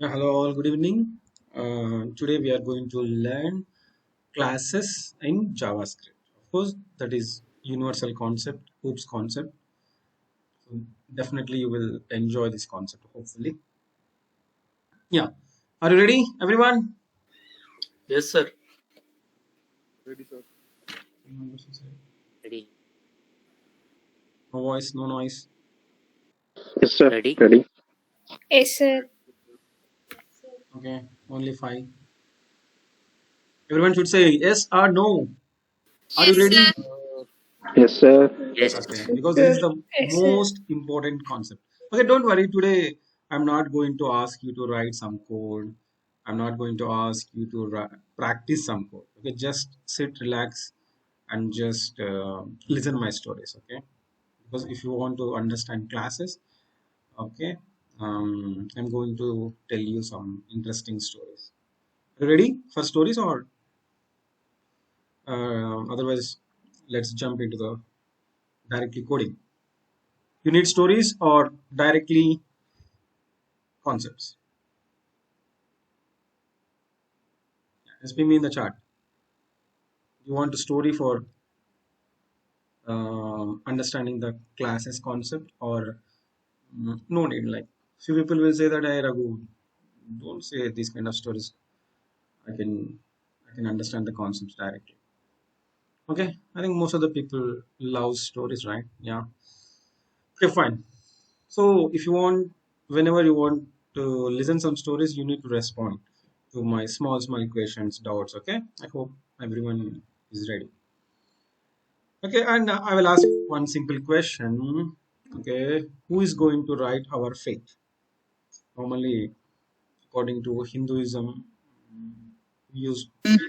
Hello all, good evening. Today we are going to learn classes in JavaScript. Of course, that is universal concept, OOPS concept. So definitely you will enjoy this concept, hopefully. Yeah. Are you ready, everyone? Yes, sir. Ready, sir. No Ready. voice, no noise. Yes, sir. Ready? Ready. Yes, sir. Okay, only five. Everyone should say yes or no. Are you Yes, ready? sir. Yes, sir. Yes. Okay, Yes, because this sir. is the Yes, sir. most important concept. Okay, don't worry. Today, I'm not going to ask you to write some code. I'm not going to ask you to practice some code. Okay, just sit, relax, and just listen my stories. Okay, because if you want to understand classes, okay, I'm going to tell you some interesting stories. You ready for stories, or otherwise, let's jump into the directly coding. You need stories or directly concepts. SP me in the chat. You want a story for understanding the classes concept, or no need? Like few people will say that, "Hey Raghu, don't say these kind of stories. I can I can understand the concepts directly." Okay, I think most of the people love stories, right? Yeah. Okay, fine. So if you want, whenever you want to listen some stories, you need to respond to my small questions, doubts. Okay. I hope everyone is ready. Okay, and I will ask one simple question. Okay, who is going to write our fate? Normally, according to Hinduism, we use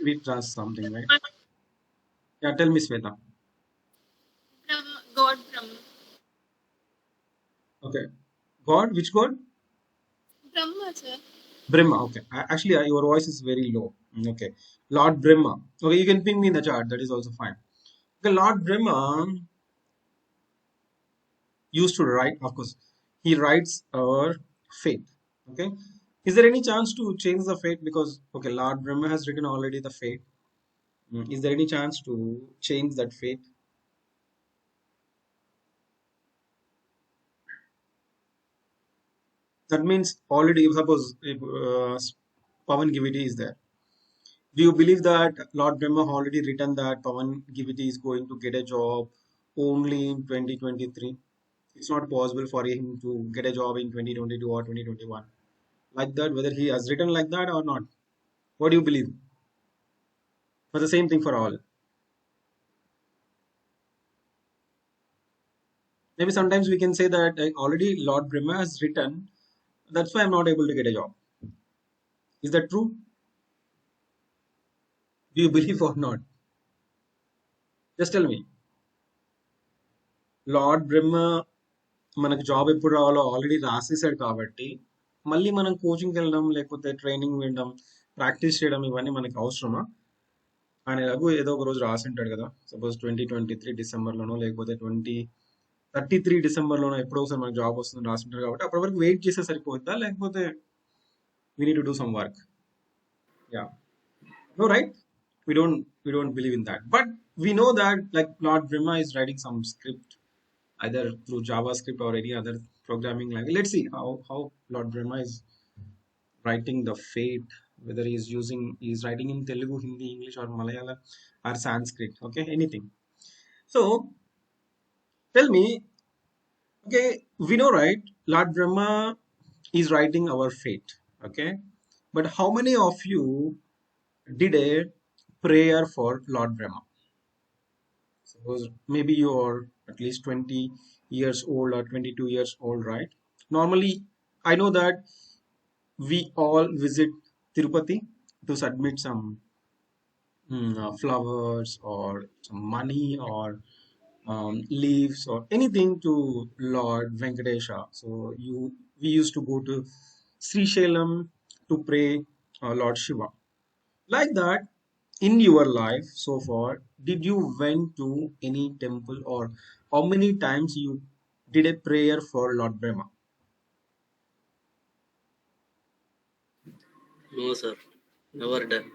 we trust something, right? Yeah, tell me, Sweta. God Brahma. Okay, God, which God? Brahma, sir. Brahma. Okay, actually, your voice is very low. Okay, Lord Brahma. Okay, you can ping me in the chat. That is also fine. Okay, Lord Brahma used to write. Of course, he writes our fate. Okay, is there any chance to change the fate? Because okay, Lord Brahma has written already the fate. Is there any chance to change that fate? That means already, suppose if Pawan Giviti is there. Do you believe that Lord Brahma already written that Pawan Giviti is going to get a job only in 2023? It's not possible for him to get a job in 2022 or 2021. Like that, whether he has written like that or not. What do you believe? For the same thing for all. Maybe sometimes we can say that already Lord Brahma has written, that's why I'm not able to get a job. Is that true? Do you believe or not? Just tell me. Lord Brahma మనకు job ఎప్పుడు రావాలో already రాసేసాడు కాబట్టి మళ్ళీ మనం కోచింగ్కి వెళ్ళడం లేకపోతే training వినడం ప్రాక్టీస్ చేయడం ఇవన్నీ మనకి అవసరమా? ఆయన ఎలాగో ఏదో ఒక రోజు రాసి ఉంటాడు కదా, సపోజ్ 2023 డిసెంబర్లోనో లేకపోతే 2033 డిసెంబర్లోనో ఎప్పుడో ఒకసారి మనకు జాబ్ వస్తుందని రాసి ఉంటారు కాబట్టి అప్పటి వరకు వెయిట్ చేస్తే సరిపోద్దా, లేకపోతే we need to do some work? Yeah, no, right? We don't believe in that, but we know that like Lord Brahma is writing some script either through JavaScript or any other programming language. Let's see how Lord Brahma is writing the fate, whether he's writing in Telugu, Hindi, English, or Malayalam, or Sanskrit. Okay, anything. So tell me, okay, we know, right? Lord Brahma is writing our fate. Okay, but how many of you did a prayer for Lord Brahma? Suppose maybe you're at least 20 years old or 22 years old, right? Normally, I know that we all visit Tirupati to submit some flowers or some money or leaves or anything to Lord Venkatesha. So we used to go to Sri Srisalam to pray Lord Shiva. Like that, in your life so far, did you went to any temple, or how many times you did a prayer for Lord Brahma? No, sir. Never done.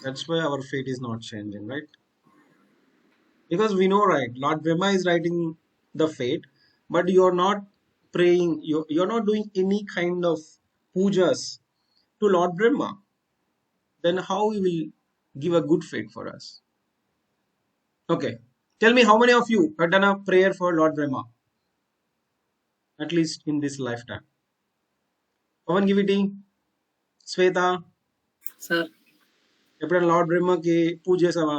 That's why our fate is not changing, right? Because we know, right? Lord Brahma is writing the fate, but you're not praying, you're not doing any kind of pujas to Lord Brahma. Then how he will give a good fate for us? Okay. Tell me how many of you have done a prayer for Lord Brahma, at least in this lifetime? Pavan Giviti, Sweta, sir ఎప్పుడైనా lord బ్రహ్మకి పూజ చేసావా?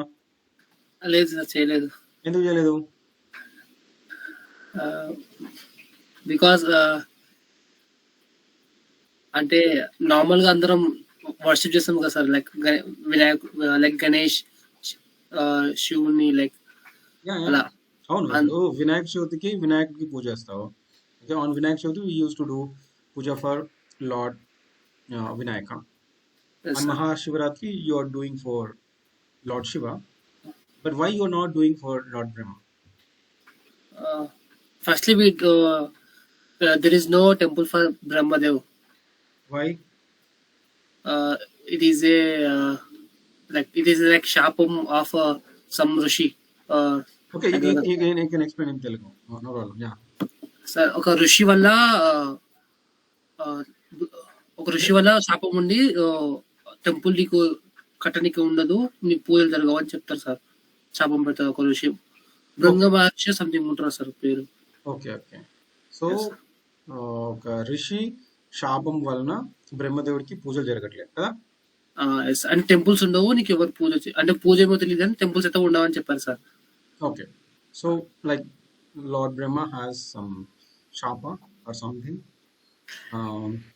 లేదు sir, చేయలేదు. ఎందుకు చేయలేదు? Because అంటే normal గా అందరం వర్షిప్ చేస్తాం కదా sir, like Vinayak, like Ganesh, శివుని, లైక్ యా యా అలా. అవును. ఇప్పుడు వినాయక చవితికి వినాయకుడికి పూజ చేస్తావు. Okay, on Vinayaka Chavithi we used to do puja for Lord Vinayaka. Yes, On sir. Mahashivratri you are doing for Lord Shiva, but why you are not doing for Lord Brahma? Firstly, there is no temple for Brahmadev. Why? It is a like shapam of some rishi. Okay, I don't know. you can explain in Telugu. No problem. Yeah. Sir, ఒక ఋషి వల్ల శాపం ఉండి temple నీకు కట్టనికి ఉండదు, నీ పూజలు జరగవు అని చెప్తారు సార్. శాపం పెడతారు ఒక ఋషి, బృంగ మహర్షి సంథింగ్ ఉంటారు సార్ పేరు. Okay okay. So Yes, sir. ఒక ఋషి శాపం వలన బ్రహ్మదేవుడికి పూజలు జరగట్లేదు కదా? Yes. అంటే టెంపుల్స్ ఉండవు, నీకు ఎవరు అంటే పూజ ఏమో తెలియదు అని టెంపుల్స్ అయితే ఉండవని చెప్పారు sir. Okay. So like Lord Brahma has some shapa or something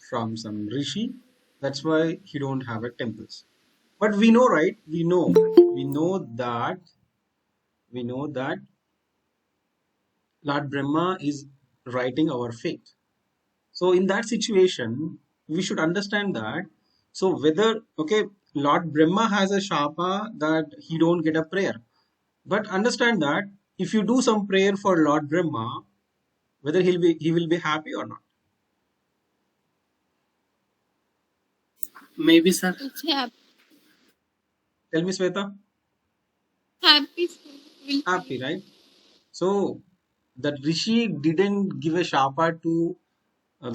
from some rishi. That's why he don't have a temples. But we know, right? We know that Lord Brahma is writing our fate. So in that situation, we should understand that. So whether, okay, Lord Brahma has a shapa that he don't get a prayer. But understand that if you do some prayer for Lord Brahma, whether he will be happy or not. Maybe sir. It's happy. Tell me, Sweta. Happy. Will Happy, right? So that Rishi didn't give a shapa to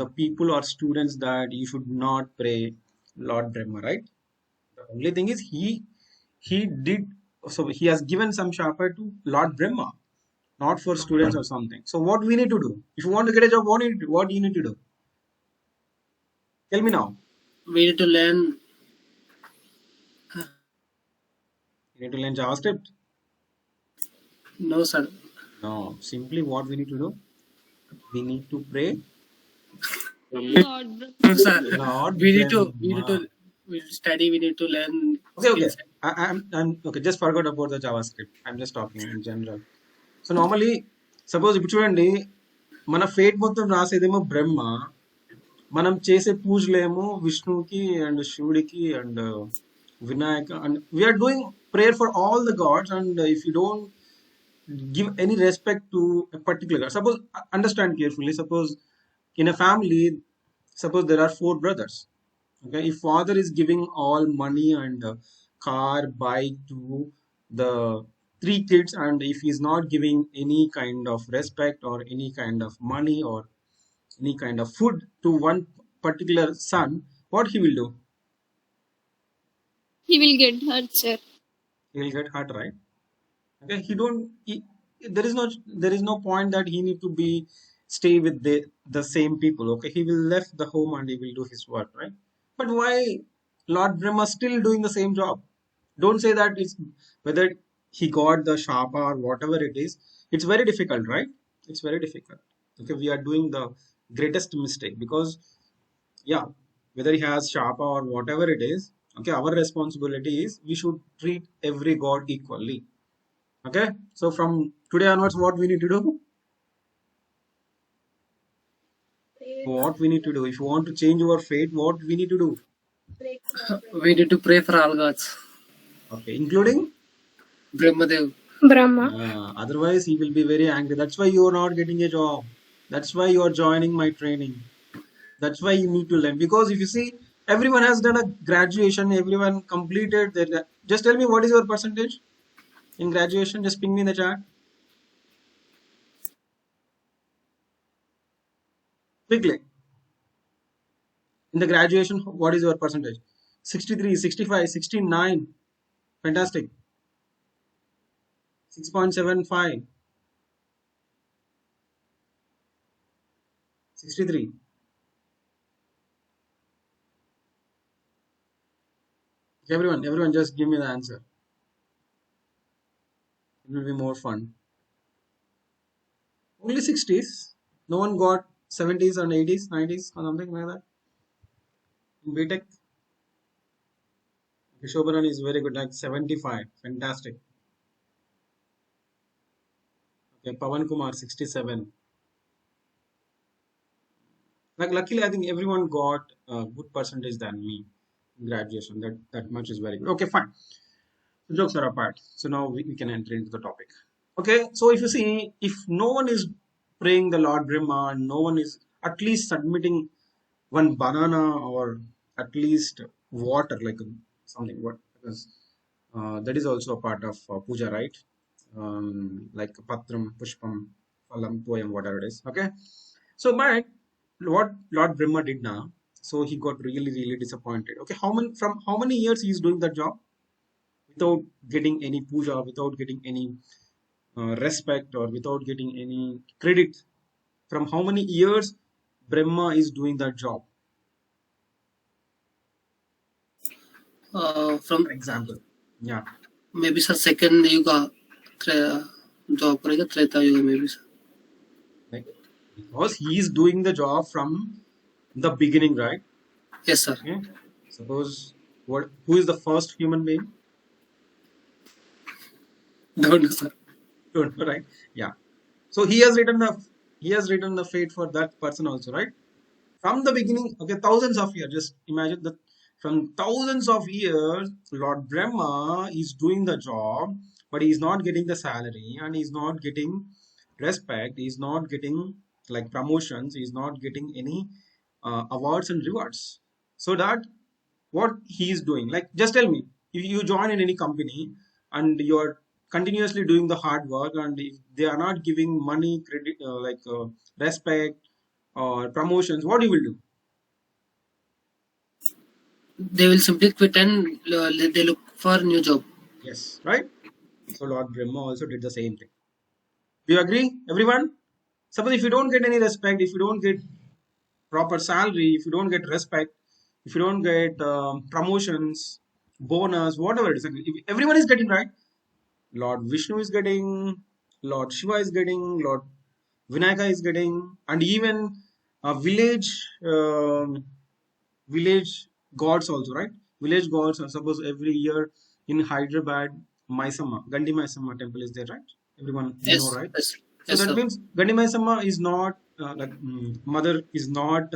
the people or students that you should not pray Lord Brahma, right? The only thing is he did, so he has given some shapa to Lord Brahma, not for students or something. So what we need to do? If you want to get a job, what do you need to do? Tell me now. We need to learn. You need to learn JavaScript. No sir. No, simply what we need to do? We need to pray Lord No, sir. Lord We need to Brahma. study. We need to learn. Okay. skills. I'm okay. Just forgot about the JavaScript. I'm just talking in general. So normally, suppose ఇప్పుడు చూడండి, మన fate మొత్తం రాసేదేమో బ్రహ్మ, మనం చేసే పూజలేమో విష్ణువుకి and శివుడికి and Vinayaka, and we are doing prayer for all the gods. And if you don't give any respect to a particular god, suppose, understand carefully, suppose in a family, suppose there are 4 brothers. Okay, if father is giving all money and car, bike to the 3 kids, and if he's not giving any kind of respect or any kind of money or any kind of food to one particular son, what he will do? he will get hurt, sir. He will get hurt, right? Okay, there is no point that he need to be stay with the same people. Okay, he will left the home and he will do his work, right? But why Lord Brahma still doing the same job? Don't say that it's whether he got the shapa or whatever it is. It's very difficult, right? It's very difficult. Okay, we are doing the greatest mistake because, yeah, whether he has shapa or whatever it is, okay, our responsibility is we should treat every god equally. Okay, so from today onwards, what we need to do? What we need to do? If you want to change your fate, what we need to do? We need to pray for all gods. Okay, including Brahmadev. Brahma. otherwise he will be very angry. That's why you are not getting a job. That's why you are joining my training. That's why you need to learn. Because if you see, Everyone has done a graduation. Everyone completed their. Just tell me what is your percentage in graduation. Just ping me in the chat quickly. In the graduation, what is your percentage? 63, 65, 69. Fantastic. 6.75. 63. Everyone, just give me the answer. It will be more fun. Only 60s. No one got 70s and 80s, 90s or something like that. In BTech, Shobhanan is very good, like 75. Fantastic. Okay, Pavan Kumar, 67. Like luckily, I think everyone got a good percentage than me in graduation. That much is very good. Okay, fine. So jokes are apart. So now we can enter into the topic. Okay, so if you see, if no one is praying the Lord Brahma, and no one is at least submitting one banana or at least water, like something, what because that is also a part of puja, right? Like patram, pushpam, phalam, poyam, whatever it is. Okay, so but what Lord Brahma did now, so he got really disappointed. Okay, how many years he is doing that job without getting any puja, without getting any respect, or without getting any credit? From how many years Brahma is doing that job? From For example, yeah, maybe sir second yuga job करेगा त्रेता युग में भी sir. like because he is doing the job from the beginning, right? Yes sir. Okay, suppose who is the first human being? Don't know sir. Don't know, right? Yeah. So he has written the fate for that person also, right? From the beginning. Okay, thousands of years. Just imagine that from thousands of years, Lord Brahma is doing the job, but he's not getting the salary, and he's not getting respect. He's not getting like promotions. He's not getting any awards and rewards. So that what he is doing, like just tell me, if you join in any company and you're continuously doing the hard work, and if they are not giving money, credit, respect or promotions, what you will do? They will simply quit and they look for a new job. Yes, right? So Lord Brahma also did the same thing. Do you agree, everyone? Suppose if you don't get any respect, if you don't get proper salary, if you don't get respect, if you don't get promotions, bonus, whatever it is, if everyone is getting, right? Lord Vishnu is getting, Lord Shiva is getting, Lord Vinayaka is getting, and even village gods also, right? Village gods, suppose every year in Hyderabad, Maisama, Gandi Maisama temple is there, right? Everyone, you know, Yes right? yes So yes that sir. means Gandi Maisama is not mother is not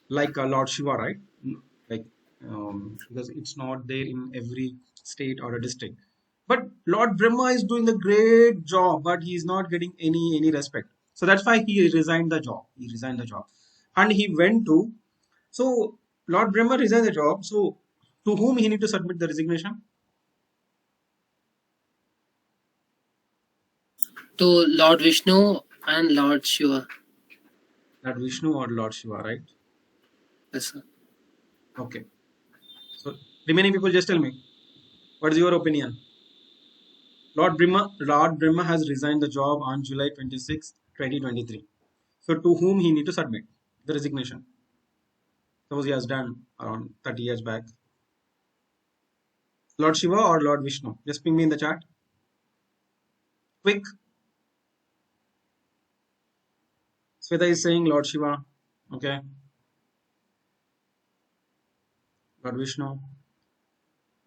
like Lord Shiva, right? Like because it's not there in every state or a district. But Lord Brahma is doing a great job, but he is not getting any respect. So that's why he resigned the job. He resigned the job, and he went to. So Lord Brahma resigned the job. So to whom he need to submit the resignation? To Lord Vishnu and Lord Shiva. Lord Vishnu or Lord Shiva, right? Yes sir. Okay. So remaining people, just tell me, what is your opinion? Lord Brahma has resigned the job on July 26, 2023. So to whom he need to submit the resignation? Suppose he has done around 30 years back. Lord Shiva or Lord Vishnu? Just ping me in the chat. Quick. Sweta is saying Lord Shiva. Okay. Lord Vishnu.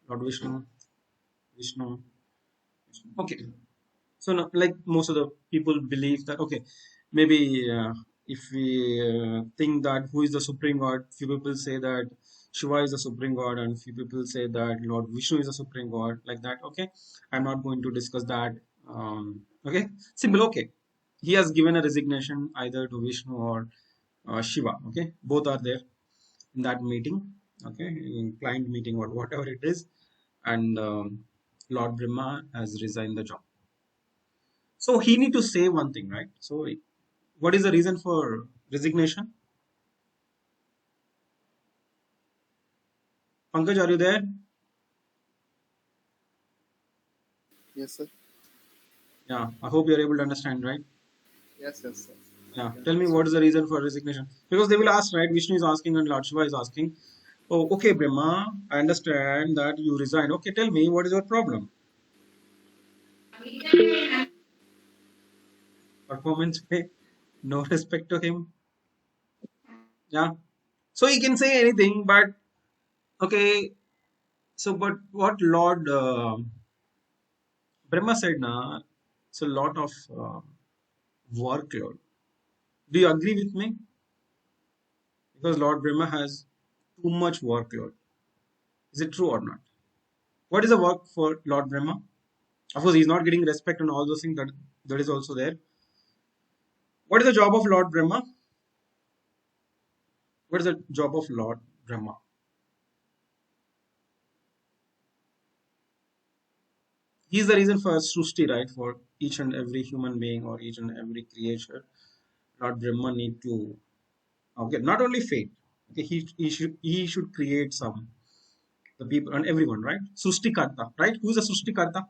Lord Vishnu. Vishnu. Okay. So now, like most of the people believe that, okay, maybe if we think that who is the supreme god, few people say that Shiva is the supreme god, and few people say that Lord Vishnu is the supreme god, like that. Okay, I'm not going to discuss that. Okay, simple. Okay, he has given a resignation either to Vishnu or Shiva. Okay, both are there in that meeting. okay, in client meeting or whatever it is, and Lord Brahma has resigned the job. So he need to say one thing, right? So what is the reason for resignation? Pankaj, are you there? Yes, sir. Yeah, I hope you're able to understand, right? Yes, yes, sir. Yeah, Yes, tell me what is the reason for resignation? Because they will ask, right? Vishnu is asking and Lord Shiva is asking. Oh, okay, Brahma, I understand that you resign. Okay, tell me what is your problem? Performance pay, no respect to him. Yeah, so he can say anything, but okay. So, but what Lord Brahma said, na, it's a lot of workload. Do you agree with me? Because Lord Brahma has too much workload. Is it true or not? What is the work for Lord Brahma? Of course, he's not getting respect and all those things that is also there. What is the job of Lord Brahma? What is the job of Lord Brahma? He is the reason for Srushti, right? For each and every human being or each and every creature, Lord Brahma need to okay, not only fate. Okay, he should create some the people and everyone, right? Srushti Karta, right? Who is the Srushti Karta?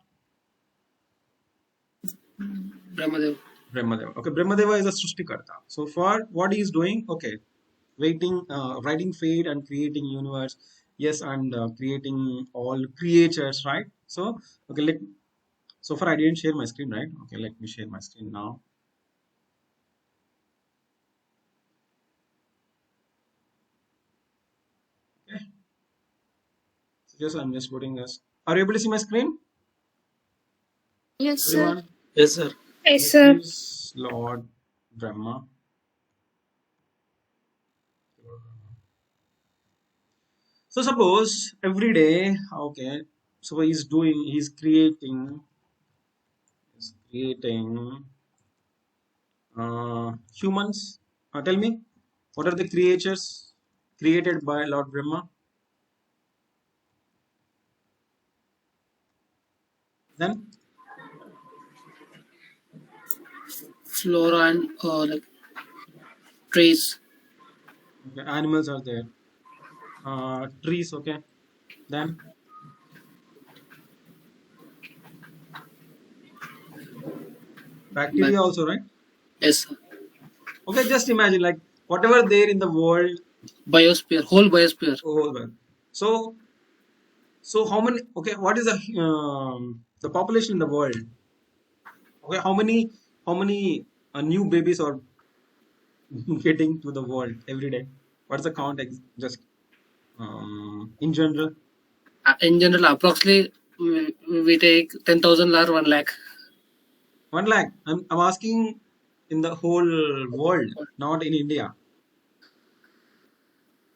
Brahmadev. Brahmadeva. Okay, Brahmadeva is a Srushtikarta. So for what he is doing, okay, writing fate and creating universe, yes, and creating all creatures, right? So okay, so far I didn't share my screen, right? Okay, let me share my screen now. Okay, so just I'm just putting this. Are you able to see my screen, Yes, sir. everyone? Yes, sir. Yes, This sir. is Lord Brahma. So suppose every day, okay, so he's creating humans. Tell me, what are the creatures created by Lord Brahma? Then Flora and like trees. okay, animals are there. Trees, okay. Then But bacteria also, right? yes, sir. Okay, just imagine like whatever there in the world. Biosphere, whole biosphere. Oh, well. So, so how many? Okay, what is the population in the world? Okay, how many new babies are getting to the world every day? What's the count? Just in general, In general, approximately we take 10,000 or 1 lakh. 1 lakh. I'm asking in the whole world, not in India.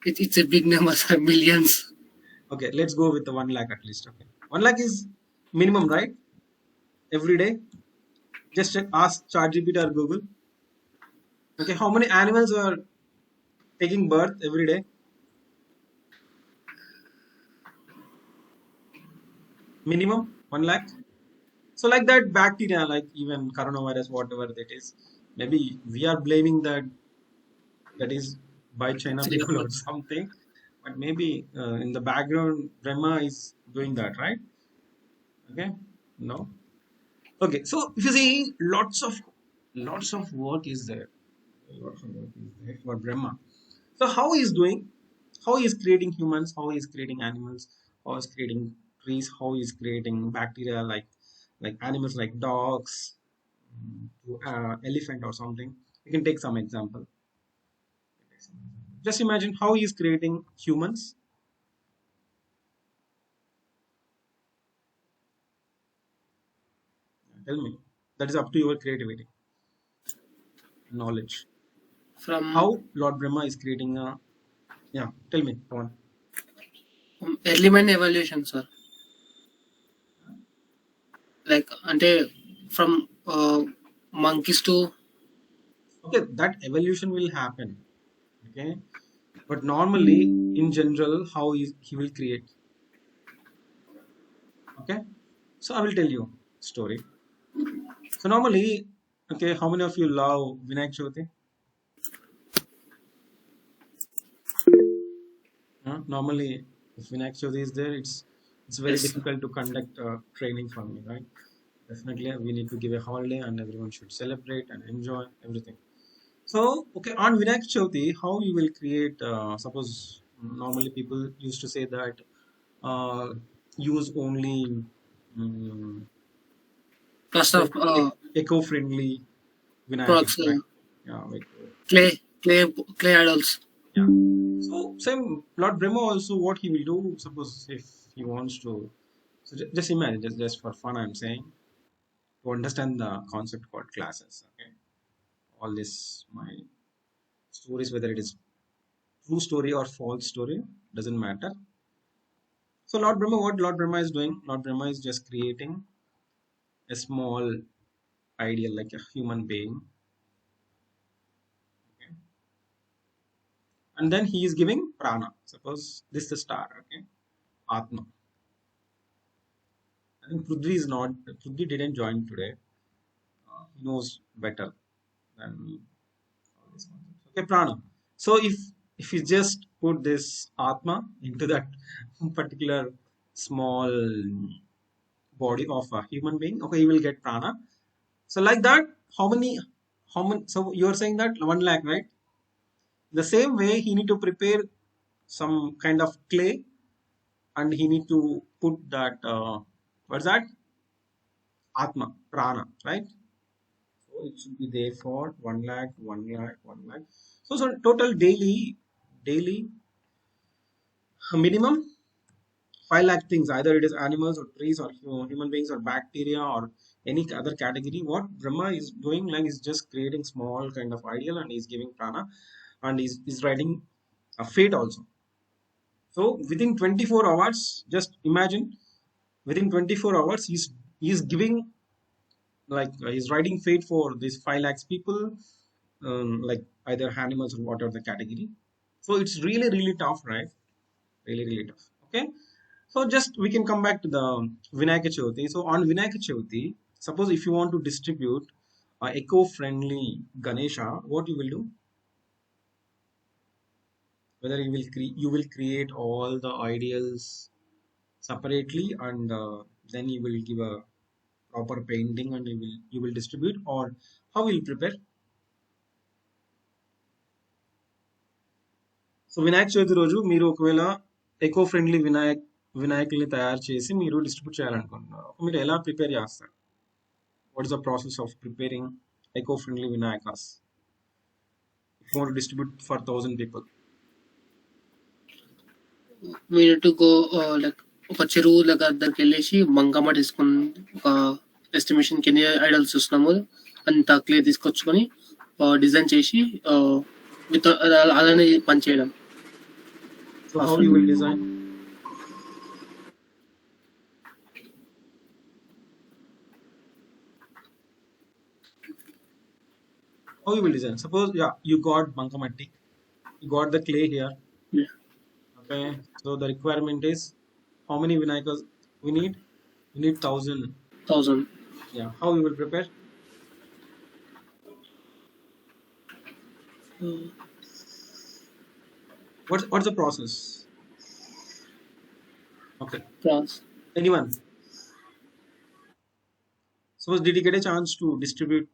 It's a big number, sir. Millions. Okay, let's go with the 1 lakh at least. Okay, 1 lakh is minimum, right? Every day. Just check, ask ChatGPT or Google. Okay, how many animals are taking birth every day? Minimum 1 lakh. So like that bacteria, like even coronavirus, whatever that is, maybe we are blaming that is by China Actually, people or something. But maybe in the background, Brahma is doing that, right? Okay, no. Okay, so if you see, lots of work is there. Lots of work is there for Brahma. So how he is doing? How he is creating humans? How he is creating animals? How he is creating trees? How he is creating bacteria like animals like dogs, elephant or something. You can take some example. Just imagine how he is creating humans. Tell me. That is up to your creativity, knowledge. from How Lord Brahma is creating a yeah. Tell me. Come on. element evaluation, sir. Like, ante from monkeys to Okay, that evolution will happen. Okay, But normally, in general, how he will create. Okay, so I will tell you story. So normally, okay, how many of you love Vinayak Chavithi? Normally, if Vinayak Chavithi is there, it's very Yes. difficult to conduct training for me, right? Definitely, we need to give a holiday, and everyone should celebrate and enjoy everything. So, okay, on Vinayak Chavithi, how you will create? Suppose normally people used to say that uh, use only um, Plus of eco-friendly products, Vinayakas, right? Yeah, clay idols. yeah. So same Lord Brahma also what he will do. Suppose if he wants to, so just imagine, just for fun, I'm saying to understand the concept called classes. Okay, all this my stories, whether it is true story or false story, doesn't matter. So Lord Brahma, what Lord Brahma is doing? Lord Brahma is just creating a small ideal like a human being, okay? And then he is giving prana. Suppose this is the star, okay? Atma. I think Prithvi is not. Prithvi didn't join today. He knows better than me. All these concepts. Okay, prana. So if you just put this atma into that particular small body of a human being, okay, you will get prana. So like that, how many? How many? So you are saying that 1 lakh, right? The same way, he need to prepare some kind of clay, and he need to put that. What's that? Atma, prana, right? So it should be there for 1 lakh, 1 lakh, 1 lakh. So total daily minimum 5 lakh things. Either it is animals or trees or human beings or bacteria or any other category. What Brahma is doing like is just creating small kind of ideal and he's giving prana and he's writing a fate also. So within 24 hours, just imagine within 24 hours he's giving like he's writing fate for these 5 lakhs people, like either animals or whatever the category. So it's really tough, right? Really tough. Okay. So just we can come back to the Vinayaka Chavithi. So on Vinayaka Chavithi, suppose if you want to distribute eco-friendly Ganesha, what you will do? Whether you will create all the ideals separately and then you will give a proper painting and you will distribute, or how will you prepare? So Vinayaka Chavithi రోజు మీరు ఒకవేళ eco friendly వినాయకుల్ని తయారు చేసి మీరు distribute చేయాలనుకుంటున్నారు, మీరు ఎలా prepare చేస్తారు? What is the process of preparing eco friendly Vinayakas if you want to distribute for 1000 people? We need to go like ఒక చెరువు దగ్గరికి వెళ్ళేసి బంకమ్మ తీసుకుని ఒక ఎస్టిమేషన్ కి ఎన్ని ఐడల్స్ చూస్తున్నాము అంత క్లే తీసుకొచ్చుకొని డిజైన్ చేసి విత్ అలానే పనిచేయడం. So how you will design? How you will design? Suppose yeah, you got bankamatti, you got the clay here. Yeah. Okay, so the requirement is how many vinayakas we need? We need 1000. Yeah, how you will prepare? What's the process? Okay, anyone? Suppose did you get a chance to distribute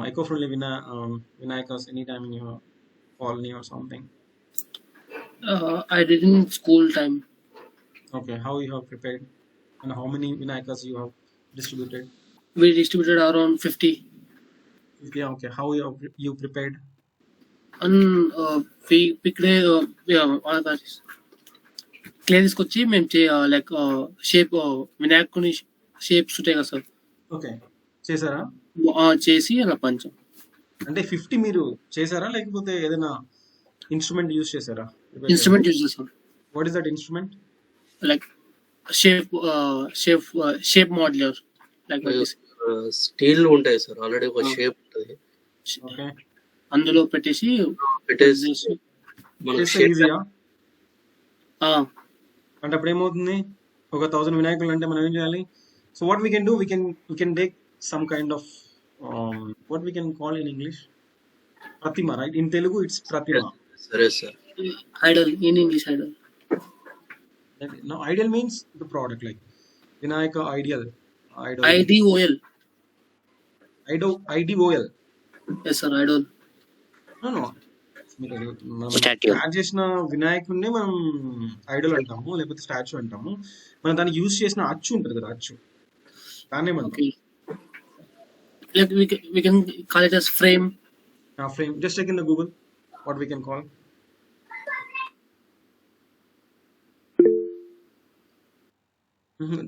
eco-friendly vinayakas anytime in your colony or something? I did in school time. Okay, how you have prepared and how many vinayakas you have distributed? We distributed around 50. Yeah, okay, how you prepared? And we picked clay తీసుకొచ్చి మేము like shape వినాయకుని shapes ఉంటాయి కదా sir, okay చేశారా? చేసి అలా పంచాం. అంటే 50 మీరు చేశారా లేకపోతే ఏదైనా ఇన్స్ట్రుమెంట్ యూజ్ చేశారా? ఇన్స్ట్రుమెంట్ యూజ్ చేసాం. What is that instrument? Like shape modular like steel ఉంటాయి సార్, ఆల్రెడీ ఒక షేప్ ఉంటుంది, ఓకే అందులో పెట్టేసి మనకు చేస్తే షేర్ ఈజీయా? ఆ, అంటే అప్పుడు ఏమవుతుంది? ఒక 1000 వినాయకులు అంటే మనం ఏం చేయాలి? So what we can do, we can take some kind of what we can call in English, pratima, right? In Telugu it's pratima. సరే sir. Idol in English idol. No, ideal means the product, like Vinayaka ideal, idol, IDOL. IDOL. Yes sir idol. No. మీరు మనం statue. తయారు చేసిన వినాయకుడిని మనం Idol అంటాము, లేకపోతే statue అంటాము. మనం దానికి యూజ్ చేసిన అచ్చు ఉంటుంది కదా, అచ్చు, దాన్నే మనం okay, like we can call it as frame. Frame. Just check in the Google what we can call.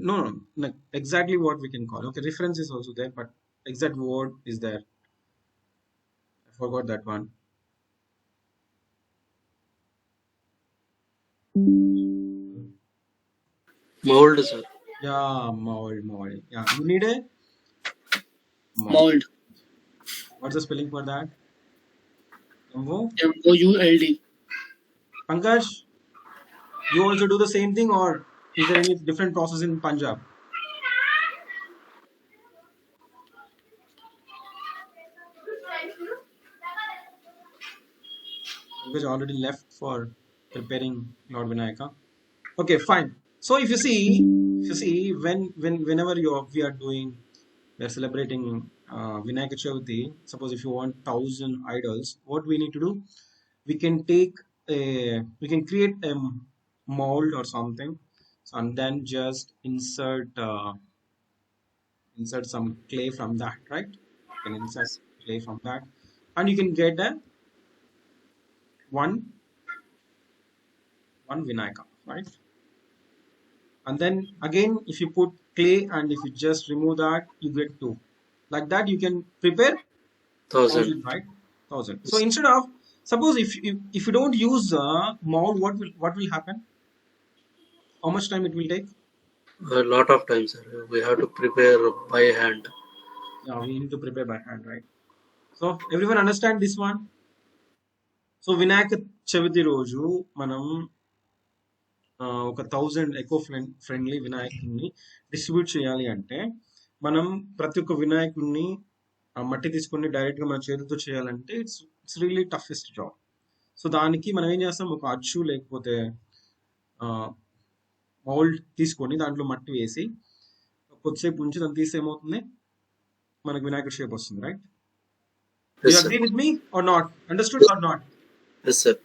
No, like exactly what we can call. Okay, reference is also there, but exact word is there. I forgot that one. Mould sir. Yeah, mold. Yeah, you need a mold. Mold. What's the spelling for that? MOULD. Pankaj, you also do the same thing, or is there any different process in Punjab? Pankaj already left for preparing Lord Vinayaka. Okay, fine. So if you see, whenever we are doing, we are celebrating Vinayaka Chavati. Suppose if you want 1000 idols, what we need to do? We can create a mold or something, and then just insert some clay from that, right? You can insert clay from that, and you can get a one Vinayaka, right? And then again, if you put clay and if you just remove that, you get 2. Like that, you can prepare 1000, 1000. right? 1000. So instead of, suppose if you don't use mold, what will happen? How much time it will take? A lot of times, sir. We have to prepare by hand. Yeah, we need to prepare by hand, right? So everyone understand this one? So Vinayaka Chavati రోజు మనం ఒక 1000 eco friendly వినాయకుడిని distribute చేయాలి అంటే, మనం ప్రతి ఒక్క వినాయకుడిని మట్టి తీసుకొని డైరెక్ట్గా మన చేతితో చేయాలంటే it's really toughest job. So దానికి మనం ఏం చేస్తాం, ఒక అచ్చు లేకపోతే మౌల్డ్ తీసుకొని దాంట్లో మట్టి వేసి కొద్దిసేపు ఉంచి దాన్ని తీసి ఏమవుతుంది, మనకు వినాయకుడి షేప్ వస్తుంది, right? Yes, You sir. agree with me or not? Understood or not? Yes, sir.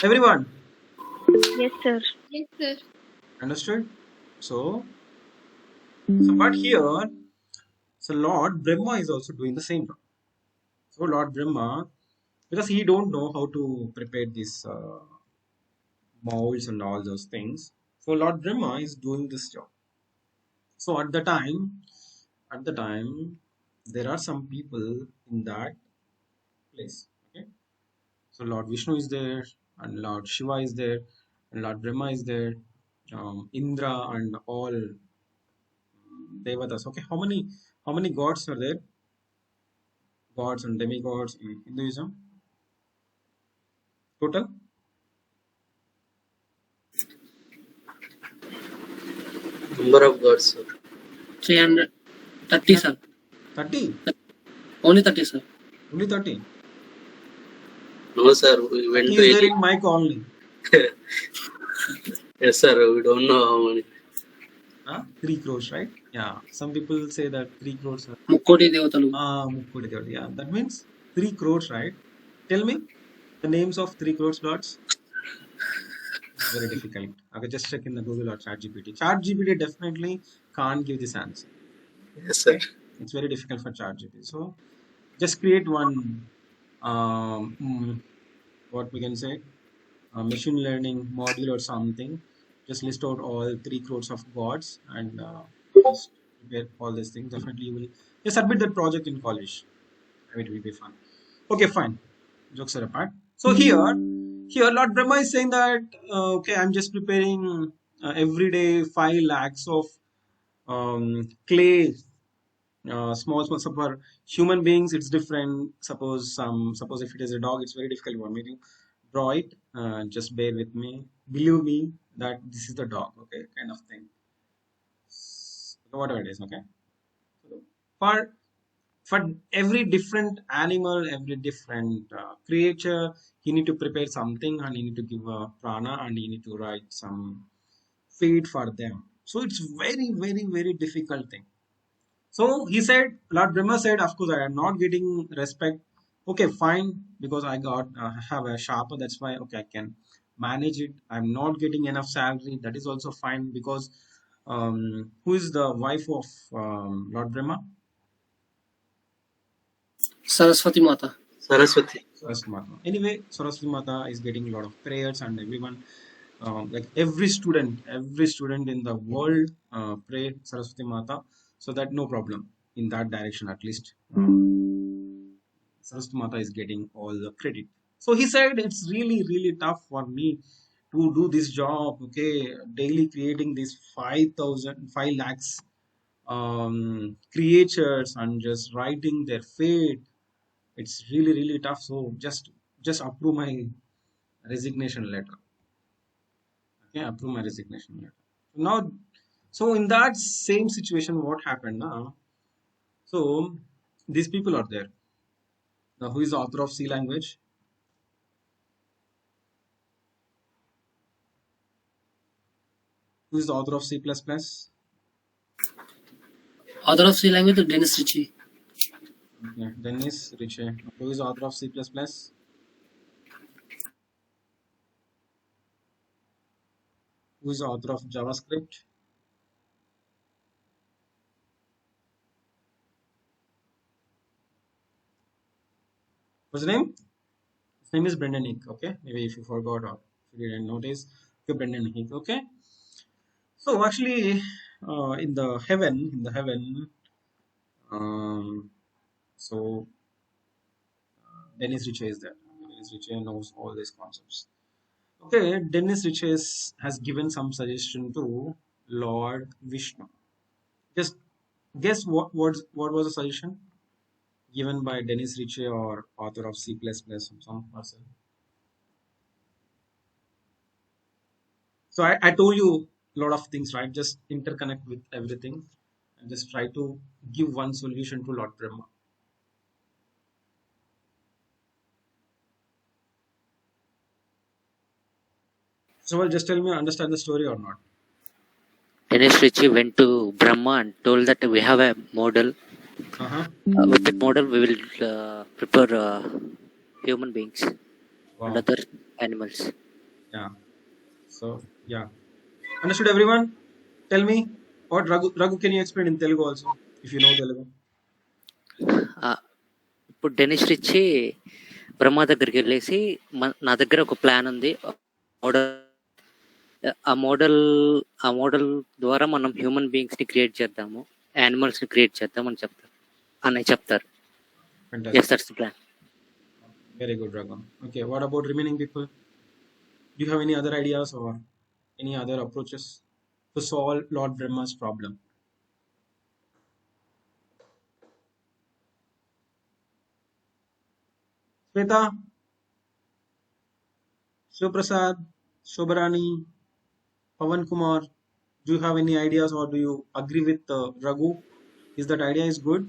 Everyone Yes, sir. Yes, sir. understood? So but here, so Lord Brahma is also doing the same job. So Lord Brahma, because he don't know how to prepare these molds and all those things, so Lord Brahma is doing this job. So at the time, there are some people in that place. Okay, so Lord Vishnu is there, and Lord Shiva is there, and Lord Brahma is there, Indra and all devatas. Okay, how many gods are there? Gods and demigods in Hinduism total? Number of gods, sir. 330, sir. 30? Only 30, sir. Only 30? No, sir. We went He to is there 80. in Mike only. Yes, sir. We don't know how many. 3 crores, right? Yeah, some people say that 3 crores are ముక్కోటి దేవతలు. Mukkudi Devata. Yeah, that means 3 crores, right? Tell me the names of 3 crores gods. It's very difficult. Okay, just check in the Google or ChatGPT. ChatGPT definitely can't give this answer. Yes, sir. It's very difficult for ChatGPT. So just create one what we can say, machine learning module or something. Just list out all 3 crores of gods and just prepare all these things. Definitely you will just submit that project in college. I mean, it will be fun. Okay, fine. Jokes are apart. So here Lord Brahma is saying that okay, I'm just preparing every day 5 lakhs of clay. Small. So for human beings, it's different. Suppose if it is a dog, it's very difficult for me to draw it. Just bear with me. Believe me that this is the dog, okay, kind of thing. Whatever it is, okay. So for every different animal, every different creature, you need to prepare something, and you need to give a prana, and you need to write some feed for them. So it's very, very, very difficult thing. So he said, Lord Brahma said, of course, I am not getting respect. Okay, fine, because I got have a sharper. That's why okay, I can manage it. I'm not getting enough salary. That is also fine because who is the wife of Lord Brahma? Saraswati Mata. Saraswati. Saraswati Mata. Anyway, Saraswati Mata is getting a lot of prayers, and everyone, like every student in the world, pray Saraswati Mata, so that no problem in that direction at least. Saraswati Mata is getting all the credit. So he said it's really, really tough for me to do this job. Okay, daily creating these 5 lakhs creatures and just writing their fate. It's really, really tough. So just approve my resignation letter. Okay, approve my resignation letter. Now, so in that same situation, what happened now? So these people are there. Now, who is the author of C language? Who is the author of C++? Author of C language, Dennis Ritchie. Okay, Dennis Ritchie. Who is the author of C++? Who is the author of JavaScript? What's his name? His name is Brendan Hick. Okay, maybe if you forgot or if you didn't notice, okay, Brendan Hick. Okay, so actually, in the heaven, um, so Dennis Ritchie is there. Dennis Ritchie knows all these concepts. Okay, Dennis Ritchie has given some suggestion to Lord Vishnu. Just guess what was the suggestion given by Dennis Ritchie or author of C++ or some person. So I told you a lot of things, right? Just interconnect with everything and just try to give one solution to Lord Brahma. So well, just tell me, understand the story or not? Dennis Ritchie went to Brahma and told that we have a model. Uh-huh. With that model, we will prepare human beings and Wow. other animals. Yeah. So yeah. Understood everyone? Tell me what Raghu, can you explain in Telugu also if you know Telugu? ఇప్పుడు Denis రిచ్చి బ్రహ్మ దగ్గరికి వెళ్ళేసి నా దగ్గర ఒక plan ఉంది, model ఆ model ద్వారా మనం హ్యూమన్ బీయింగ్స్ ని క్రియేట్ చేద్దాము, యానిమల్స్ ని క్రియేట్ చేద్దాం అని చెప్తారు. Fantastic. Yes, that's the plan. Very good, Raghu. Okay, what about remaining people? Do you have any other ideas or any other approaches to solve Lord Brahma's problem? Shweta, Shivprasad, Shobharani, Pavan Kumar, do you have any ideas or do you agree with Raghu? Is that idea is good?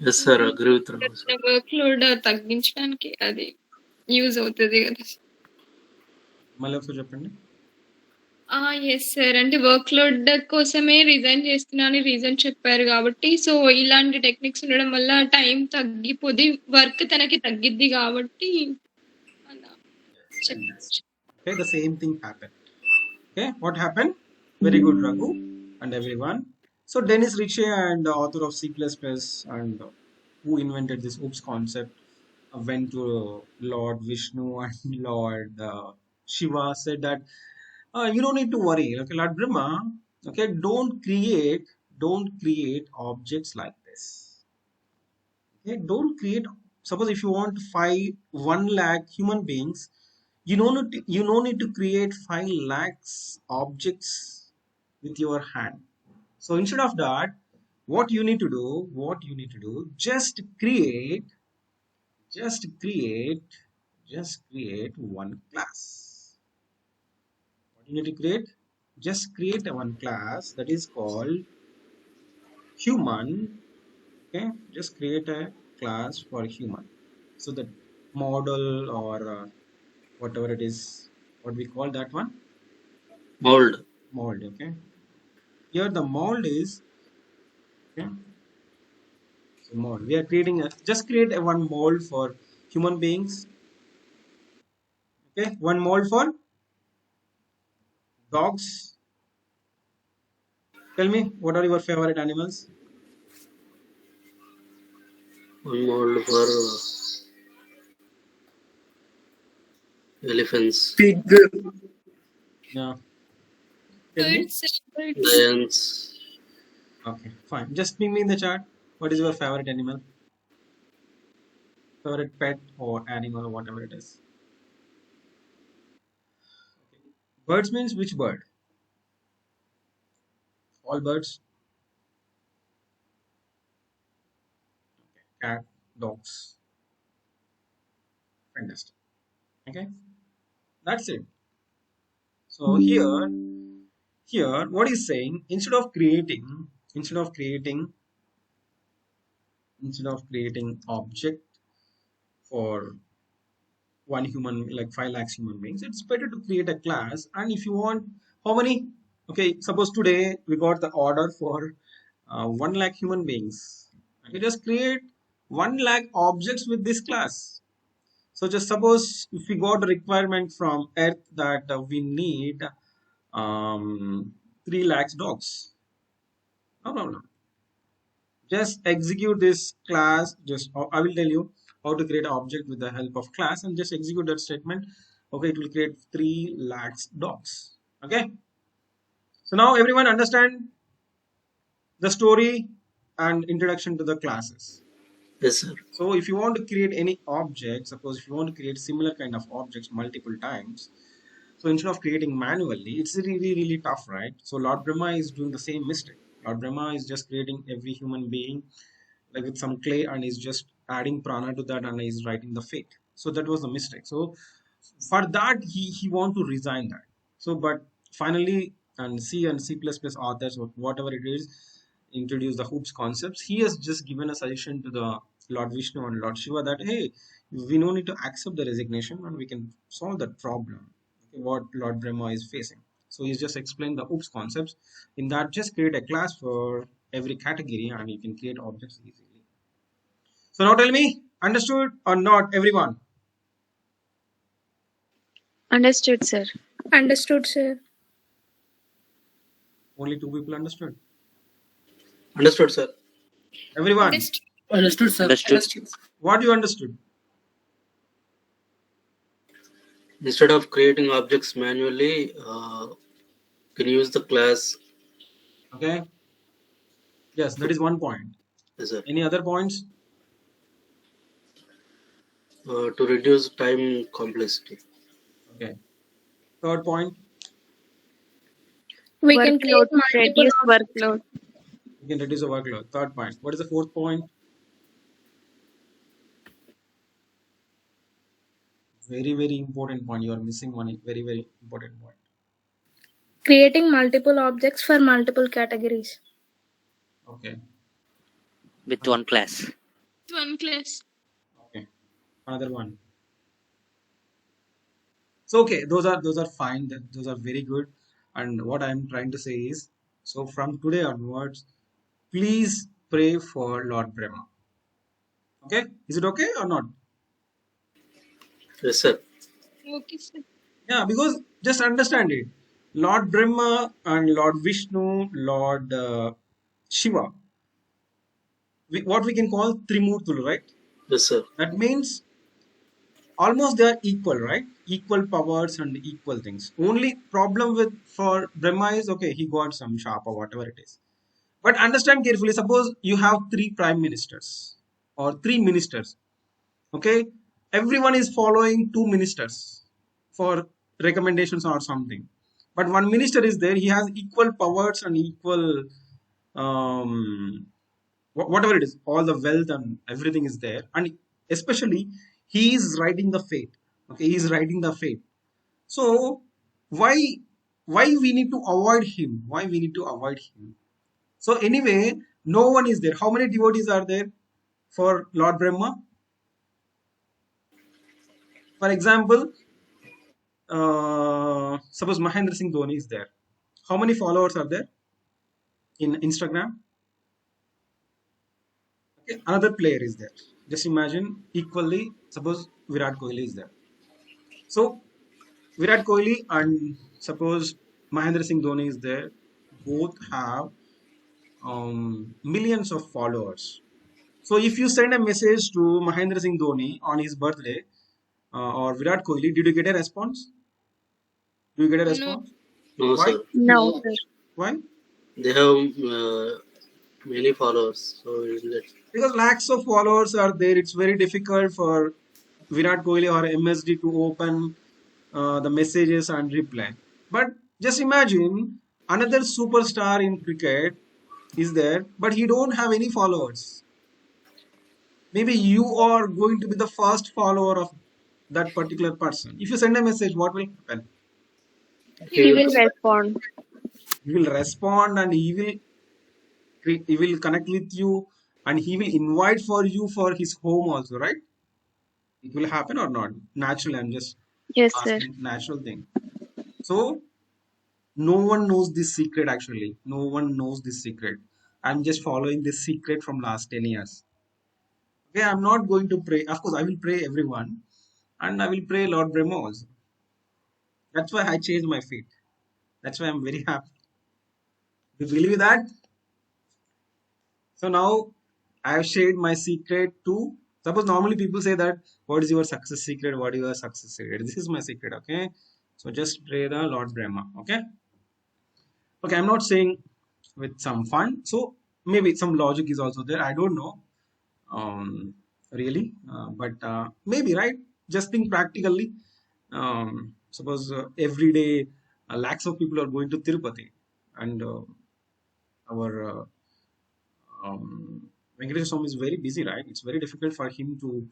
Yes, sir. Agree with Raghu, sir. Work load తగ్గించడానికి అది use అవుతుంది కదా. మళ్ళీ ఒకసారి చెప్పండి. Yes sir, అంటే work load కోసమే resign చేస్తున్నాను రీజన్ చెప్పారు కాబట్టి, సో ఇలాంటి టెక్నిక్స్ ఉండడం వల్ల టైం తగ్గిపోద్ది, వర్క్ తనకి తగ్గిద్ది కాబట్టి అలా చెప్పచ్చు. Okay, the same thing happened. Okay, what happened? Very good, Raghu and everyone. So Dennis Ritchie and the author of C++ and who invented this OOPS concept went to Lord Vishnu and Lord Shiva, said that you don't need to worry. Okay, Lord Brahma, okay, don't create objects like this. Okay, don't create. Suppose if you want 1 lakh human beings, you don't need to create 5 lakhs objects with your hand. So instead of that, what you need to do, just create just create one class. What you need to create? Just create a one class that is called human. Okay, just create a class for human. So the model or whatever it is, what we call that one? Mold. Mold. Okay, here the mold is, okay, so mold. We are creating a, just create a one mold for human beings. Okay, one mold for dogs. Tell me, what are your favorite animals? One mold for elephants, Pig. Yeah, tell me. Birds. lions, Okay, fine. Just ping me in the chat. What is your favorite animal? Favorite pet or animal or whatever it is. Okay. Birds means which bird? All birds. Cat, dogs. Fantastic. Okay, that's it. So here, what is saying? Instead of creating, instead of creating object for one human, like 5 lakhs human beings, it's better to create a class. And if you want, how many? Okay, suppose today we got the order for 1 lakh human beings. Okay, just create 1 lakh objects with this class. So just suppose if we got a requirement from earth that we need 3 lakhs dogs. No, no, no, just execute this class. Just I will tell you how to create an object with the help of class, and just execute that statement. Okay, it will create 3 lakhs dogs. Okay, so now everyone understand the story and introduction to the classes. yes sir, So if you want to create any object, suppose if you want to create similar kind of objects multiple times, so instead of creating manually, it's really, really tough, right? So Lord Brahma is doing the same mistake. Lord Brahma is just creating every human being like with some clay, and he's just adding prana to that, and he's writing the fate. So that was the mistake. So for that, he want to resign that. So but finally, and C++ authors or whatever it is introduce the hoops concepts. He has just given a suggestion to the Lord Vishnu and Lord Shiva that hey, we no need to accept the resignation and we can solve that problem, okay, what Lord Brahma is facing. So he's just explained the hoops concepts. In that, just create a class for every category and you can create objects easily. So now tell me, understood or not, everyone? Understood, sir. Understood, sir. Only 2 people understood. understood sir. Everyone, Understood, sir. Understood. what you understood? Instead of creating objects manually, can use the class. Okay. Yes, that is one point. Yes sir. Any other points? To reduce time complexity. Okay. Third point, We can create Workload. multiple Reduce objects. workload. you can reduce the workload. Third point. What is the fourth point? Very, very important point. You are missing one very, very important point. Creating multiple objects for multiple categories. Okay. With one class. One class. Okay. Another one. So okay, those are fine. Those are very good. And what I'm trying to say is, so from today onwards, please pray for Lord Brahma. Okay, is it okay or not? Yes sir. Okay, sir. Yeah, because just understand it. Lord Brahma and Lord Vishnu, Lord Shiva, what we can call Trimurtulu, right? Yes sir. That means almost they are equal, right? Equal powers and equal things. Only problem with for Brahma is okay, he got some sharp or whatever it is. But understand carefully. Suppose you have 3 prime ministers or 3 ministers. Okay, everyone is following 2 ministers for recommendations or something. But one minister is there. He has equal powers and equal um, whatever it is, all the wealth and everything is there, and especially he is writing the fate. Okay, he is writing the fate. So why we need to avoid him? Why we need to avoid him? So anyway, no one is there. How many devotees are there for Lord Brahma? For example, suppose Mahendra Singh Dhoni is there. How many followers are there in Instagram? Okay, another player is there. Just imagine equally. Suppose Virat Kohli is there. So Virat Kohli and suppose Mahendra Singh Dhoni is there. Both have millions of followers. So if you send a message to Mahendra Singh Dhoni on his birthday or Virat Kohli, did you get a response? Do you get a No. response? No, Why? sir. No, No. sir. Why? They have many followers. So that's Because lakhs of followers are there. It's very difficult for Virat Kohli or MSD to open the messages and reply. But just imagine another superstar in cricket is there, but he don't have any followers. Maybe you are going to be the first follower of that particular person. If you send a message, what will happen? He He will will respond. respond. He will respond and he will connect with you and he will invite for you for his home also, right? It will happen or not? Naturally, I'm just Yes, sir. asking natural thing. So no one knows this secret actually. No one knows this secret. I'm just following this secret from last 10 years. Okay, I'm not going to pray. Of course, I will pray everyone and I will pray Lord Brahma also. That's why I changed my faith. That's why I'm very happy. You believe that? So now I have shared my secret to suppose normally people say that what is your success secret? What is your success secret? This is my secret, okay? So just pray the Lord Brahma, okay? Okay, I'm not saying with some fun. So maybe some logic is also there. I don't know, really, but maybe right. Just think practically. Suppose every day lakhs of people are going to Tirupati, and our Venkateswara Swami is very busy, right? It's very difficult for him to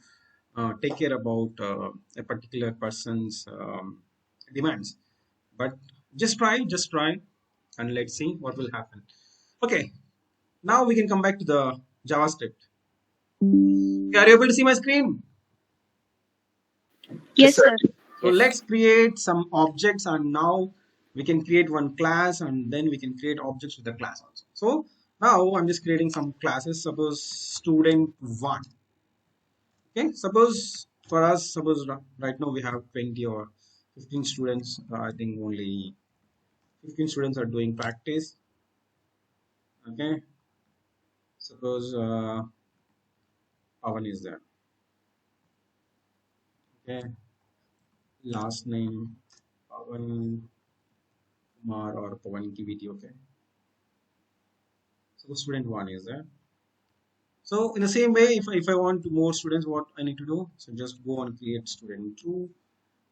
take care about a particular person's demands. But just try, and let's see what will happen. Okay, now we can come back to the JavaScript. Okay, are you able to see my screen? Yes, Yes, sir. sir. So Yes. let's create some objects, and now we can create one class, and then we can create objects with the class also. So now I'm just creating some classes. Suppose student one. Okay, suppose for us, suppose right now we have 20 or 15 students. I think only 15 students are doing practice. Okay, suppose Pawan is there. Okay, last name Pawan Kumar or Pawan Kiviti. Okay, so student one is there. So in the same way, if I want more students, what I need to do? So just go and create student two,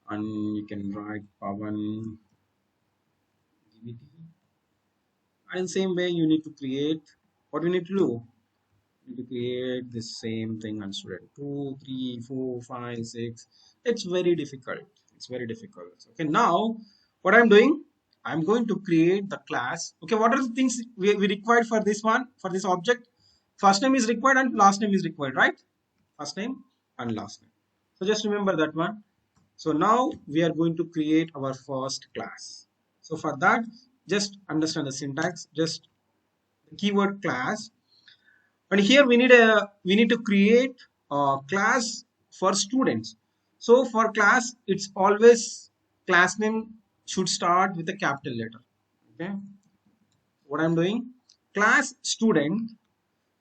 and you can write Pawan Kiviti. And same way, you need to create what we need to do. To create the same thing on student 2, 3, 4, 5, 6. It's very difficult. It's very difficult. Okay, now what I'm doing, I'm going to create the class. Okay, what are the things we required for this one, for this object? First name is required and last name is required, right? First name and last name. So just remember that one. So now we are going to create our first class. So for that, just understand the syntax, just the keyword class, and here we need to create a class for students. So for class, it's always class name should start with a capital letter. Okay, what I'm doing, class student.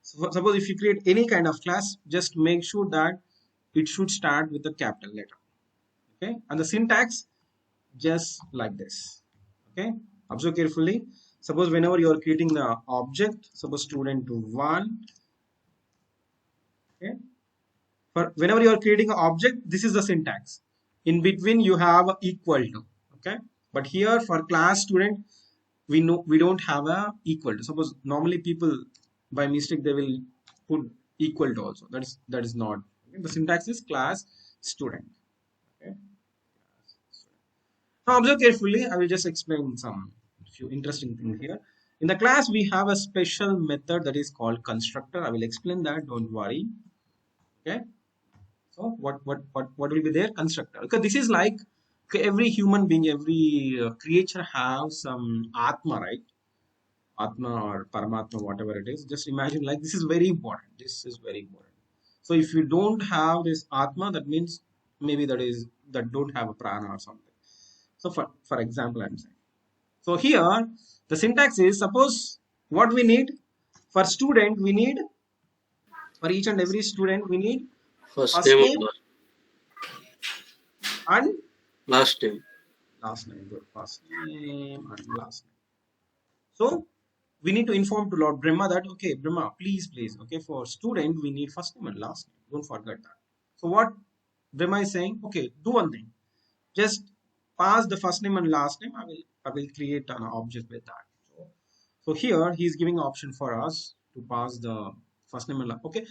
So suppose if you create any kind of class, just make sure that it should start with a capital letter. Okay, and the syntax just like this. Okay, observe carefully. Suppose whenever you are creating the object, suppose student one. Okay, for whenever you are creating an object, this is the syntax. In between you have equal to. Okay, but here for class student, we know we don't have a equal to. Suppose normally people by mistake they will put equal to also. That is not. Okay? The syntax is class student. Okay, Now observe carefully. I will just explain some few interesting things here. In the class, we have a special method that is called constructor. I will explain that. Don't worry. Okay. So what will be there? Constructor. Okay. This is like, okay, every human being, every creature have some atma, right? Atma or Paramatma, whatever it is. Just imagine, like, this is very important. This is very important. So if you don't have this Atma, that means maybe that don't have a prana or something. So for example, I'm saying. So here the syntax is, suppose what we need for student, we need for each and every student we need First first name name and and last name. last name. Good. First name and last name. So we need to inform to Lord Brahma that, okay, Brahma, please, okay, for student we need first name and last name. Don't forget that. So what Brahma is saying, okay, do one thing. Just pass the first name and last name. I will create an object with that. So here he is giving an option for us to pass the first name and last. Okay,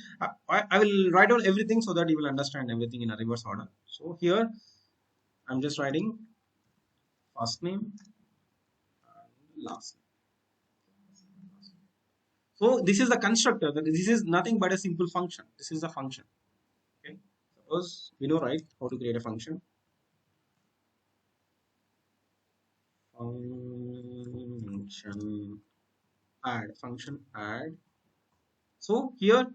I will write down everything so that you will understand everything in a reverse order. So here I'm just writing first name and last name. So this is the constructor. This is nothing but a simple function. This is the function. Okay. Suppose we know, right, how to create a function. Function add. So here,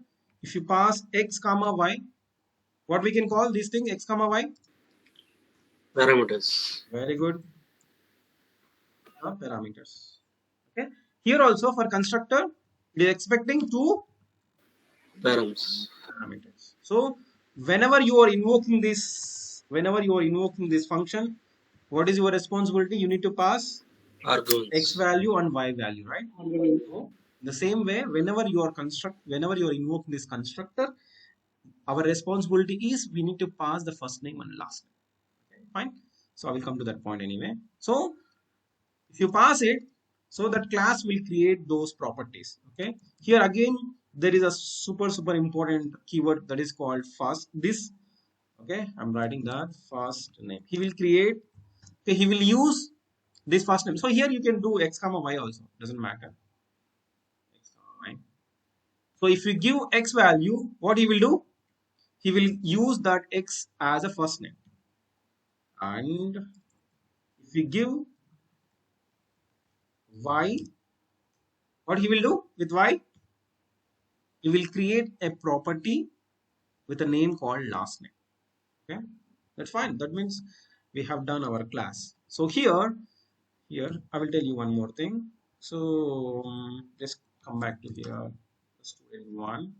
if you pass x comma y, what we can call this thing, x comma y? Parameters. Very good. Parameters. Okay. Here also for constructor, it is expecting two Params. parameters. So whenever you are invoking this function, what is your responsibility? You need to pass x Arguments. value and y value, right? So the same way, whenever you are invoking this constructor, our responsibility is we need to pass the first name and last name. Okay, fine. So I will come to that point anyway. So if you pass it, so that class will create those properties. Okay. Here again, there is a super important keyword that is called first. This, okay, I'm writing that first name. He will create. Okay, he will use this first name. So here you can do x comma y also. Doesn't matter. X comma y. So if you give x value, what he will do? He will use that x as a first name. And if we give y, what he will do with y? He will create a property with a name called last name. Okay, that's fine. That means we have done our class. So here I will tell you one more thing. So just come back to here. Student one.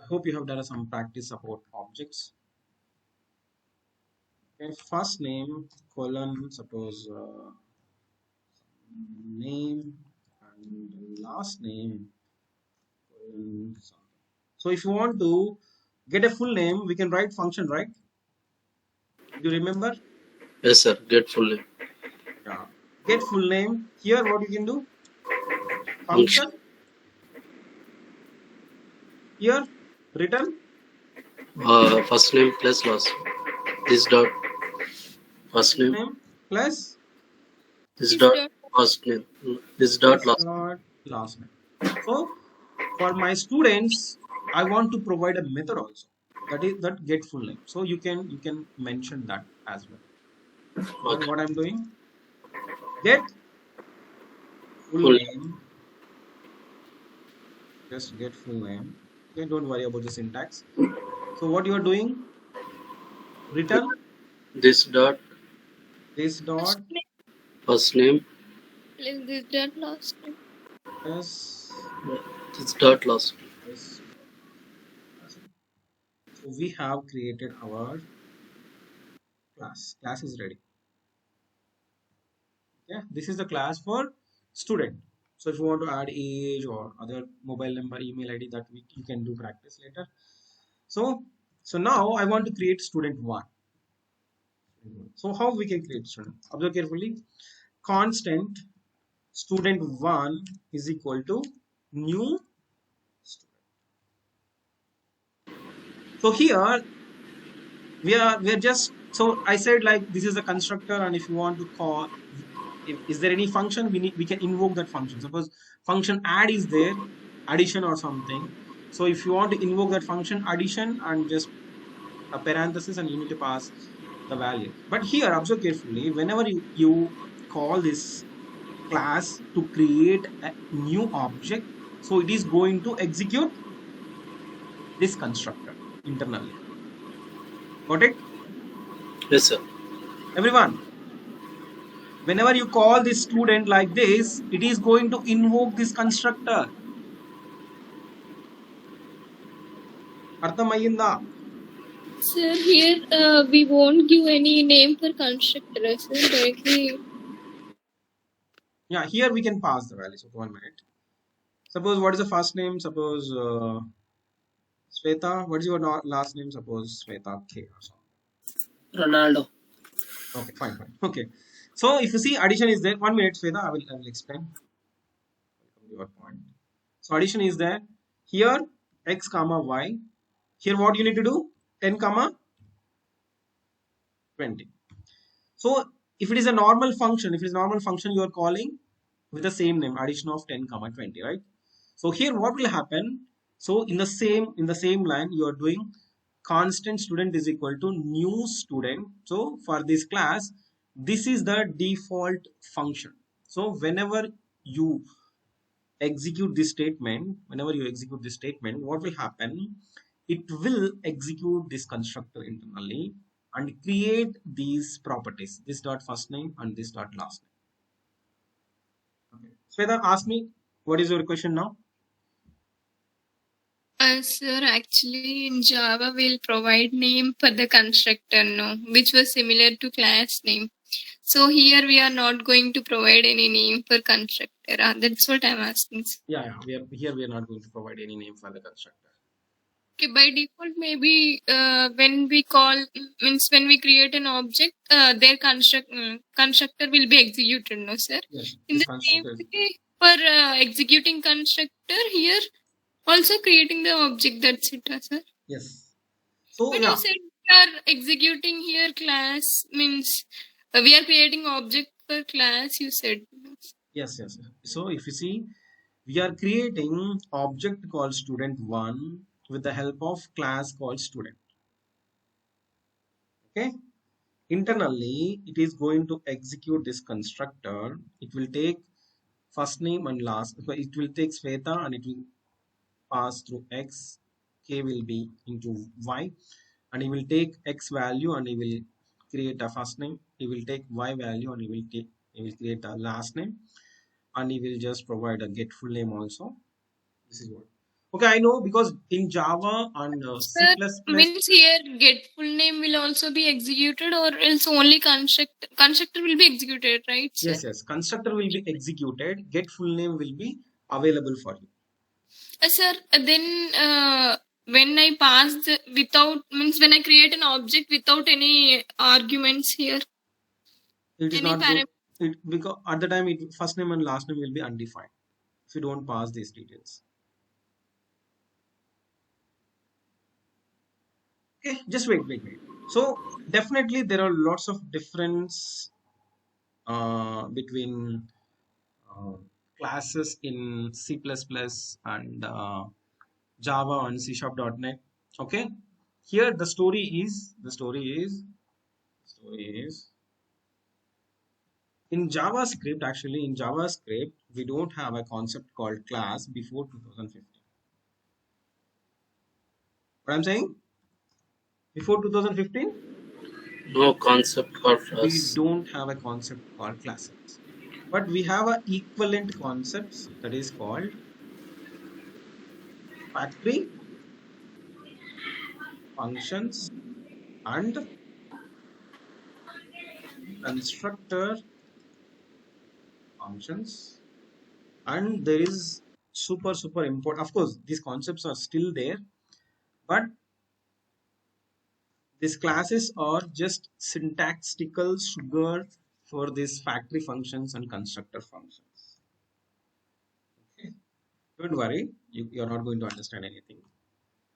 I hope you have done some practice about objects. Okay, first name colon, suppose name, and last name colon something. So if you want to get a full name, we can write function, right? Do you remember? Yes, sir. Get full name. Yeah. Get full name. Here, what you can do? Function. Function. Here, return. First name plus last. This dot first name. Plus This dot first name. This dot last. last name. So for my students, I want to provide a method also. That is that get full name. So you can mention that as well. Okay. What I'm doing? Get full name. Just get full name. Okay, don't worry about the syntax. So what you are doing? Return This dot first name. This dot last name. Yes. This dot last. Yes. So we have created our class. Class is ready. Yeah, this is the class for student. So if you want to add age or other mobile number, email ID, that you can do practice later. So now I want to create student one. So how we can create student? Observe carefully. Constant student one is equal to new student. So here we're just, so I said like this is a constructor, and if you want to call, if, is there any function, we can invoke that function. Suppose function add is there, addition or something. So if you want to invoke that function addition and just a parenthesis, and you need to pass the value. But here observe carefully, whenever you call this class to create a new object, so it is going to execute this constructor internally. Got it? Yes, sir. Everyone, whenever you call this student like this, it is going to invoke this constructor. Arthamayinda? Sir, here we won't give any name for constructor, sir, directly. Yeah, here we can pass the values. Okay, 1 minute. Suppose what is the first name? Suppose Sweta. What is your last name? Suppose Sweta K or something. Ronaldo. Okay, fine. Okay. So if you see addition is there, 1 minute, Sweta, I will explain your point. So addition is there. Here x comma y. Here what you need to do? 10 comma 20. So if it is a normal function, if it is a normal function, you are calling with the same name, addition of 10 comma 20, right? So here what will happen? So in the same line, you are doing constant student is equal to new student. So for this class, this is the default function. So whenever you execute this statement, what will happen? It will execute this constructor internally and create these properties, this dot first name and this dot last name. Okay. Sweta, ask me, what is your question now? Sir, actually in Java we'll provide name for the constructor, no, which was similar to class name. So here we are not going to provide any name for constructor. That's what I'm asking. Yeah, we are not going to provide any name for the constructor. Okay, by default, maybe when we call, means when we create an object, their constructor will be executed, no, sir? Yes, In this the same constructor. way, for executing constructor here, also creating the object, that's it, sir? Yes. So But yeah, you said we are executing here class, means we are creating object for class, you said. yes. So if you see, we are creating object called student1 with the help of class called student. Okay. Internally, it is going to execute this constructor. It will take first name and last. It will take Sweta and it will pass through x. K will be into y, and he will take x value and he will create a first name. He will take y value and he will create a last name, and he will just provide a get full name also. This is what. Okay, I know, because in Java and C++. Sir, means here get full name will also be executed, or else only constructor will be executed, right, sir? Yes. Constructor will be executed. Get full name will be available for you. Sir, then when I pass without, means when I create an object without any arguments here, It is any not good. parameter. Because at the time, first name and last name will be undefined if you don't pass these details. Okay, just wait. So definitely there are lots of difference between classes in C++ and Java and C#.NET. Okay, here the story is in JavaScript. Actually, in JavaScript, we don't have a concept called class before 2015. What I'm saying? Before 2015, No concept for we us. don't have a concept called classes, but we have a equivalent concepts that is called factory functions and constructor functions. And there is super important, of course these concepts are still there, but these classes are just syntactical sugar for these factory functions and constructor functions. Okay, don't worry, you're not going to understand anything.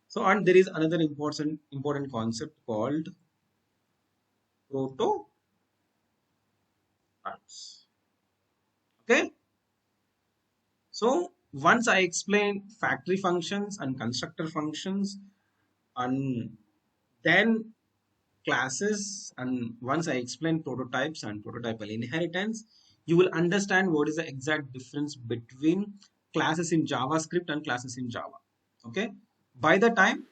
So, and there is another important concept called prototypes. Okay. So once I explain factory functions and constructor functions, and then classes, and once I explain prototypes and prototypal inheritance, you will understand what is the exact difference between classes in JavaScript and classes in Java. Okay. By the time,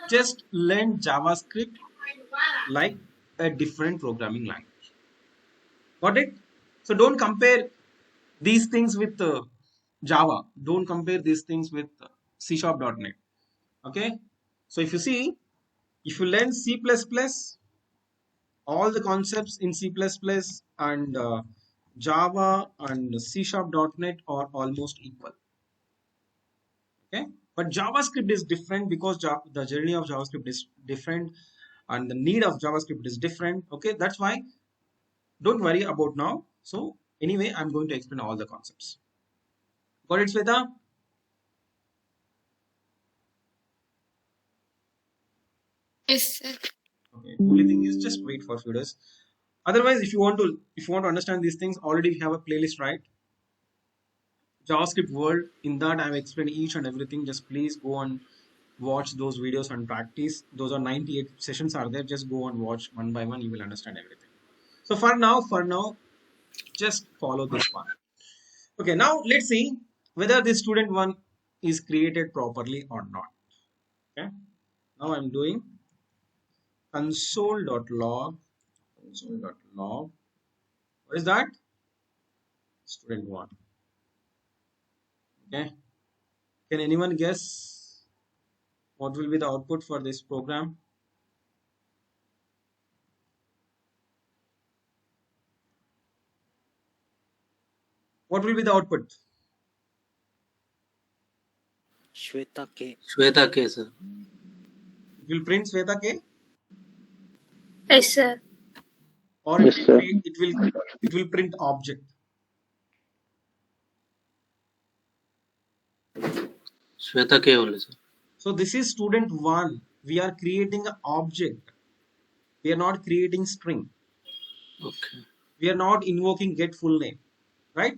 just learn JavaScript like a different programming language. Got it? So don't compare these things with Java. Don't compare these things with C#.NET. Okay. So if you see, if you learn C++, all the concepts in C++ and Java and C#.NET are almost equal. Okay. But JavaScript is different because the journey of JavaScript is different and the need of JavaScript is different. Okay. That's why don't worry about now. So anyway, I'm going to explain all the concepts. Got it, Sweta? Yes, sir. Okay. Only thing is just wait for a few days. Otherwise, if you want to understand these things, already we have a playlist, right? JavaScript world. In that, I've explained each and everything. Just please go and watch those videos and practice. Those are 98 sessions are there. Just go and watch one by one. You will understand everything. So for now, just follow this one. Okay. Now let's see whether this student one is created properly or not. Okay. Now I'm doing console.log. Console.log. What is that? Student one. Okay. Can anyone guess what will be the output for this program? What will be the output? Shweta K. Shweta K, sir. It will print Sweta K, Yes, sir. or Yes, sir. it will print object. Shweta K only, sir. So this is student one. We are creating an object. We are not creating string. Okay. We are not invoking get full name, right?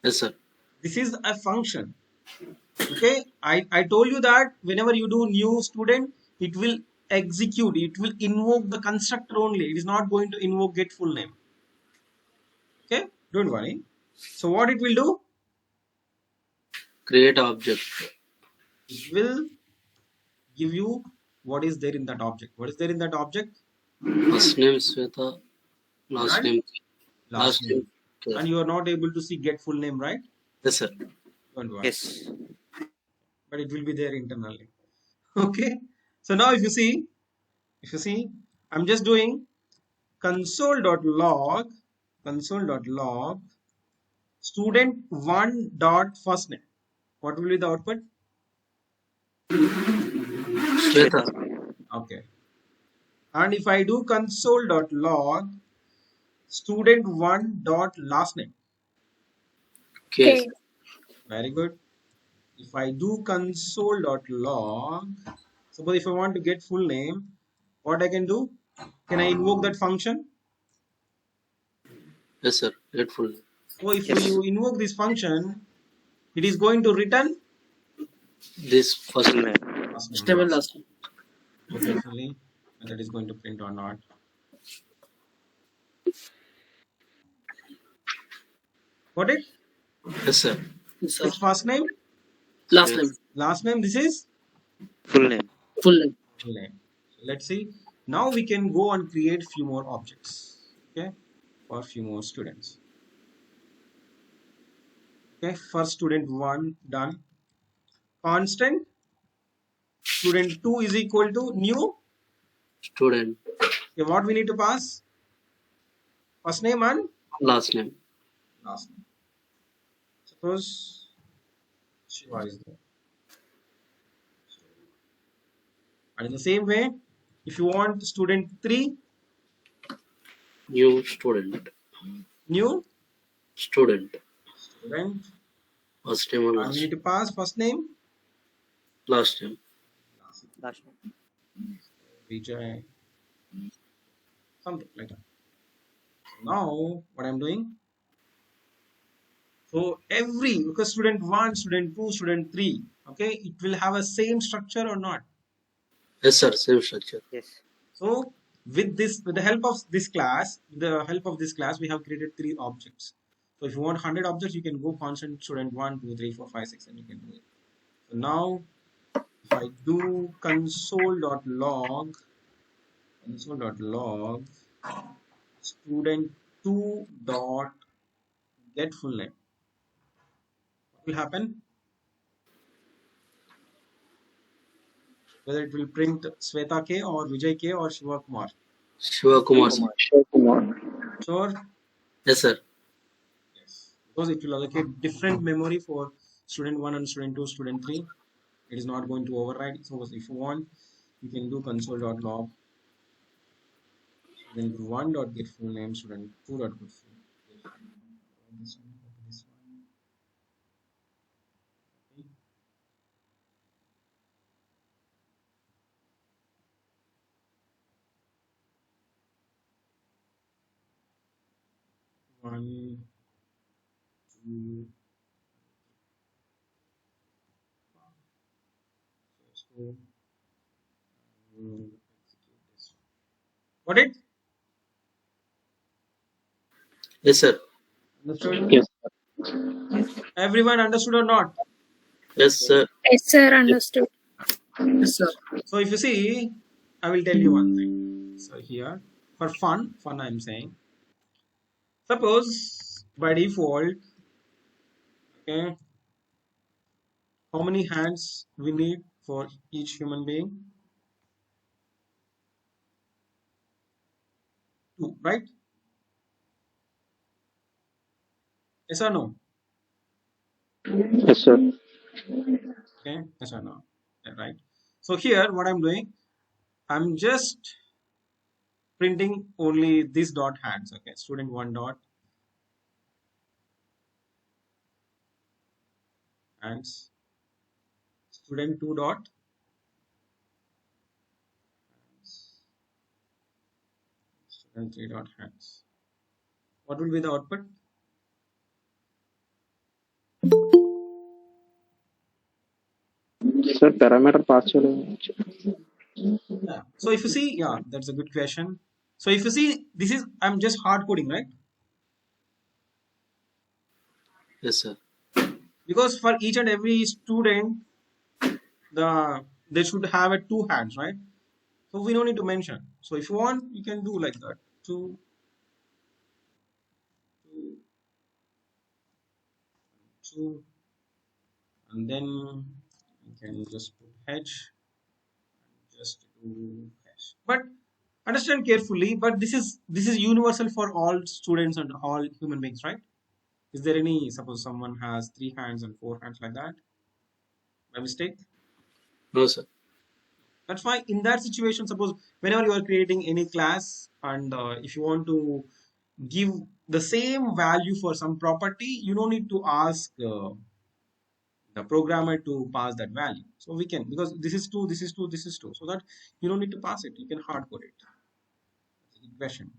Yes, sir. This is a function. Okay. I told you that whenever you do new student, it will execute. It will invoke the constructor only. It is not going to invoke get full name. Okay. Don't worry. So what it will do? Create object. It will give you what is there in that object. What is there in that object? First name Shweta. Last And name. last name. K. And you are not able to see get full name, right? Yes, sir. Don't worry. Yes. But it will be there internally. Okay. So now if you see, I'm just doing console.log student one dot first name. What will be the output? Shweta. Okay. And if I do console.log student one dot last name. K. K. Very good. If I do console.log, suppose if I want to get full name, what I can do? Can I invoke that function? Yes, sir. Get full. So if Yes. you invoke this function, it is going to return This first name. first First name. name and last name. Definitely, whether it is going to print or not. Got it? Yes, sir. Yes, sir. Which first name? Last Yes. name. Last name. This is Full name. Full name. full name. Let's see. Now we can go and create few more objects. Okay, for few more students. Okay, first student one done. Constant. Student two is equal to new. Student. Okay, what we need to pass? First name and Last name. last name. Suppose Shiva is there. And in the same way, if you want student 3, New student. new Student. student, First name and and last we need name. to pass first name, Last name. Last name. Vijay. something like that. So now what I'm doing, so every, because student 1, student 2, student 3, okay, it will have a same structure or not. Yes, sir. Same structure. Yes. So with the help of this class, we have created 3 objects. So if you want 100 objects, you can go constant student 1, 2, 3, 4, 5, 6, and you can do it. So now if I do console.log student 2 dot get full name, what will happen? Whether it will print Sweta K or Vijay K or Shiva Kumar. Shiva Kumar, sir. Sure. Yes, sir. Yes. Because it will allocate different memory for student 1 and student 2, student 3. It is not going to override. So if you want, you can do console.log student 1 dot get full name, student 2 dot get full name. This one, this one. Okay. One, two, so execute this one. Got it? Yes, sir. Understood? Yes. Everyone understood or not? Yes, sir. Yes, sir. Understood. Yes, sir. So if you see, I will tell you one thing. So here, for fun I'm saying, suppose by default, okay, how many hands we need for each human being? 2, right? Yes or no? Yes, sir. Okay, yes or no? Yeah, right. So here, what I'm doing, I'm just printing only this dot hands. Okay, student 1 dot hands, student 2 dot hands, student 3 dot hands. What will be the output? Sir, parameter pass Yeah. So if you see, yeah, that's a good question. So if you see, this is, I'm just hard coding, right? Yes, sir. Because for each and every student, they should have a 2 hands, right? So we don't need to mention. So if you want, you can do like that. 2, 2, 2, and then you can just put H, just do H. But understand carefully, but this is universal for all students and all human beings, right? Is there any, suppose someone has 3 hands and 4 hands like that by mistake? No, sir. That's why in that situation, suppose whenever you are creating any class and if you want to give the same value for some property, you don't need to ask the programmer to pass that value. So we can, because this is 2, this is 2, this is 2, so that you don't need to pass it, you can hard code it. That's a good question.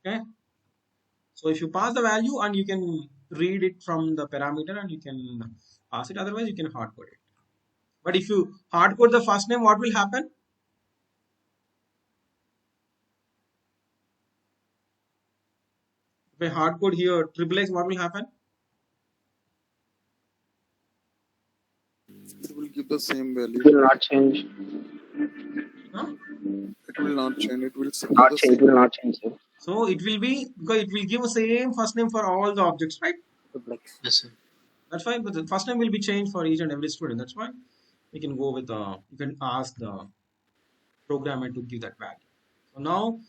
Okay, so if you pass the value and you can read it from the parameter and you can pass it, otherwise you can hard code it. But if you hard code the first name, what will happen? If I hard code here triple X, what will happen? It will give the same value. It will not change. Huh? It will not change. It will give Not the change. It same. will not change, sir. So it will be, because it will give the same first name for all the objects, right? Yes, sir. That's why, but the first name will be changed for each and every student. That's why we can go with you can ask the programmer to give that value. So now,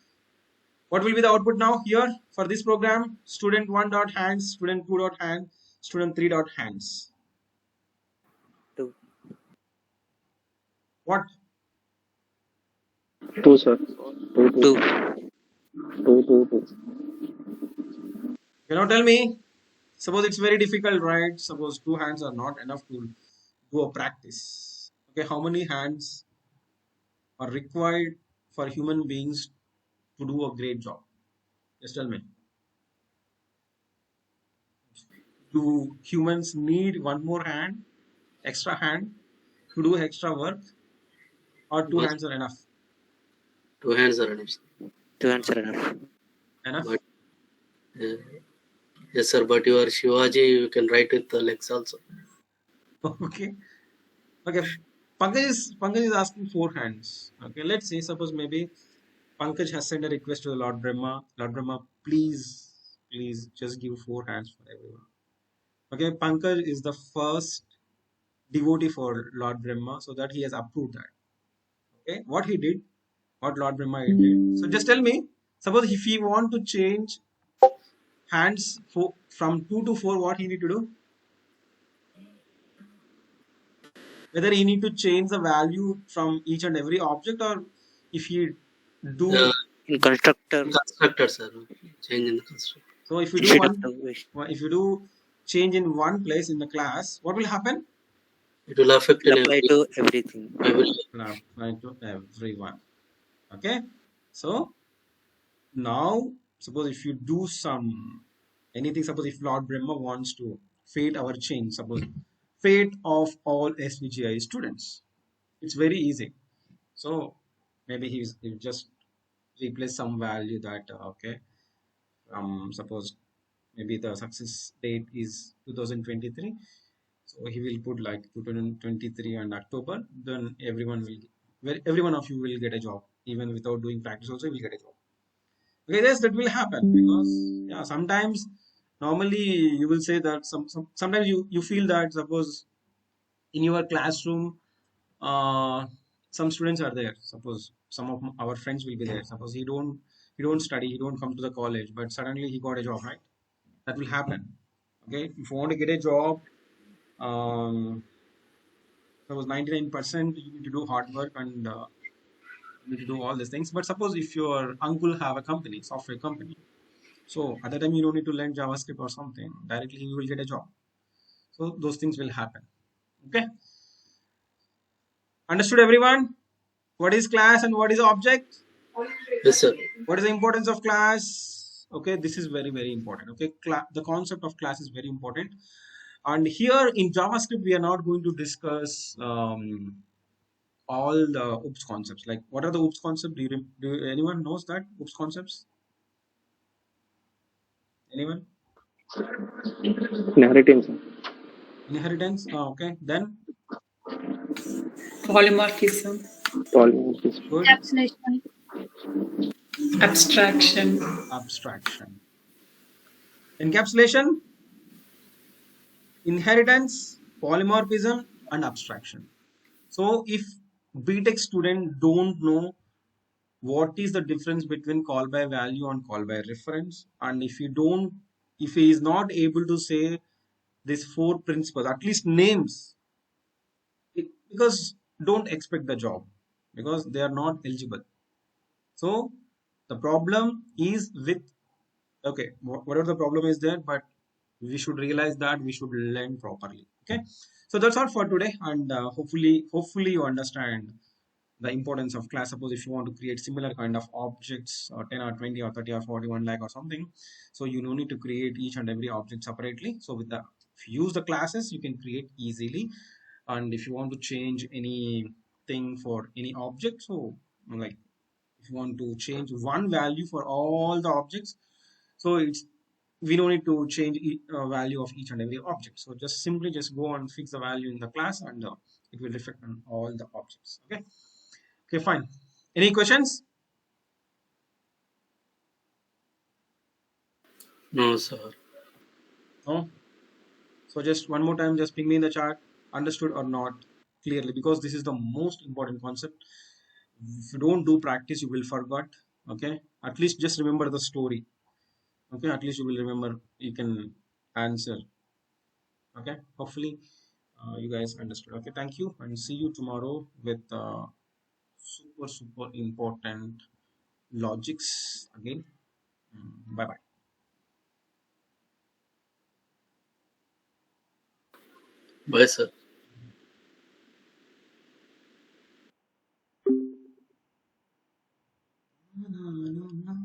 what will be the output now here for this program? Student 1 dot hands, student 2 dot hands, student 3 dot hands. 2. What? 2, sir. 2, 2. 2. 2, 2. You know, tell me. Suppose it's very difficult, right? Suppose 2 hands are not enough to do a practice. Okay, how many hands are required for human beings to do a great job? Just tell me. Do humans need one more hand, extra hand, to do extra work, or two No, hands are enough? 2 hands are enough, sir. 2 hands are enough. Enough? But uh, yes, sir. But you are Shivaji. You can write with the legs also. Okay. Okay. Pankaj is asking 4 hands. Okay. Let's say, suppose maybe Pankaj has sent a request to the Lord Brahma. Lord Brahma, please just give 4 hands for everyone. Okay. Pankaj is the first devotee for Lord Brahma, so that he has approved that. Okay. What he did, what Lord Brahma did. So just tell me, suppose if he want to change hands from 2 to 4, what he need to do? Whether he need to change the value from each and every object, or if he Uh, do. In constructor, constructor, sir. Change in the constructor. So if you do instead of one, if you do change in one place in the class, what will happen? It will affect in apply to everything. every. Now apply to everyone. Okay. So now suppose if you do some anything, suppose if Lord Brahma wants to fate our change, suppose fate of all SVGI students, it's very easy. So maybe he'll just replace some value that okay, suppose maybe the success date is 2023, so he will put like 2023 and October, then every one of you will get a job, even without doing practice also you will get a job. Okay, yes, that will happen because yeah, sometimes normally you will say that sometimes you feel that suppose in your classroom some students are there, suppose some of our friends will be there, suppose he don't study, he don't come to the college, but suddenly he got a job, right? That will happen. Okay, if you want to get a job, suppose 99% you need to do hard work and you need to do all these things. But suppose if your uncle have a company, software company, so at that time you don't need to learn JavaScript or something, directly you will get a job. So those things will happen. Okay, understood everyone? What is class and what is object? Yes, sir. What is the importance of class? Okay, this is very important. Okay, the concept of class is very important. And here in JavaScript, we are not going to discuss all the OOPS concepts. Like, what are the OOPS concepts? Do anyone knows that OOPS concepts? Anyone? Inheritance. Inheritance. Okay, then Polymorphism, Polymorphism. good. Encapsulation. abstraction, Abstraction. Encapsulation, inheritance, polymorphism, and abstraction. So if BTech student don't know what is the difference between call by value and call by reference, and if he is not able to say these 4 principles, at least names, because don't expect the job because they are not eligible. So the problem is with, okay, whatever the problem is there, but we should realize that we should learn properly. Okay, so that's all for today, and hopefully you understand the importance of class. Suppose if you want to create similar kind of objects, or 10 or 20 or 30 or 41 lakh or something, so you no need to create each and every object separately. So if you use the classes, you can create easily. And if you want to change anything for any object, so like if you want to change one value for all the objects, so we don't need to change value of each and every object. So just simply just go and fix the value in the class, and it will reflect on all the objects. Okay, fine. Any questions? No, sir. No. So just one more time, just ping me in the chat, understood or not clearly, because this is the most important concept. If you don't do practice, you will forget. Okay, at least just remember the story. Okay, at least you will remember, you can answer. Okay, hopefully you guys understood. Okay, thank you, and see you tomorrow with super important logics again. Bye bye. Bye, sir. No, no, no, no.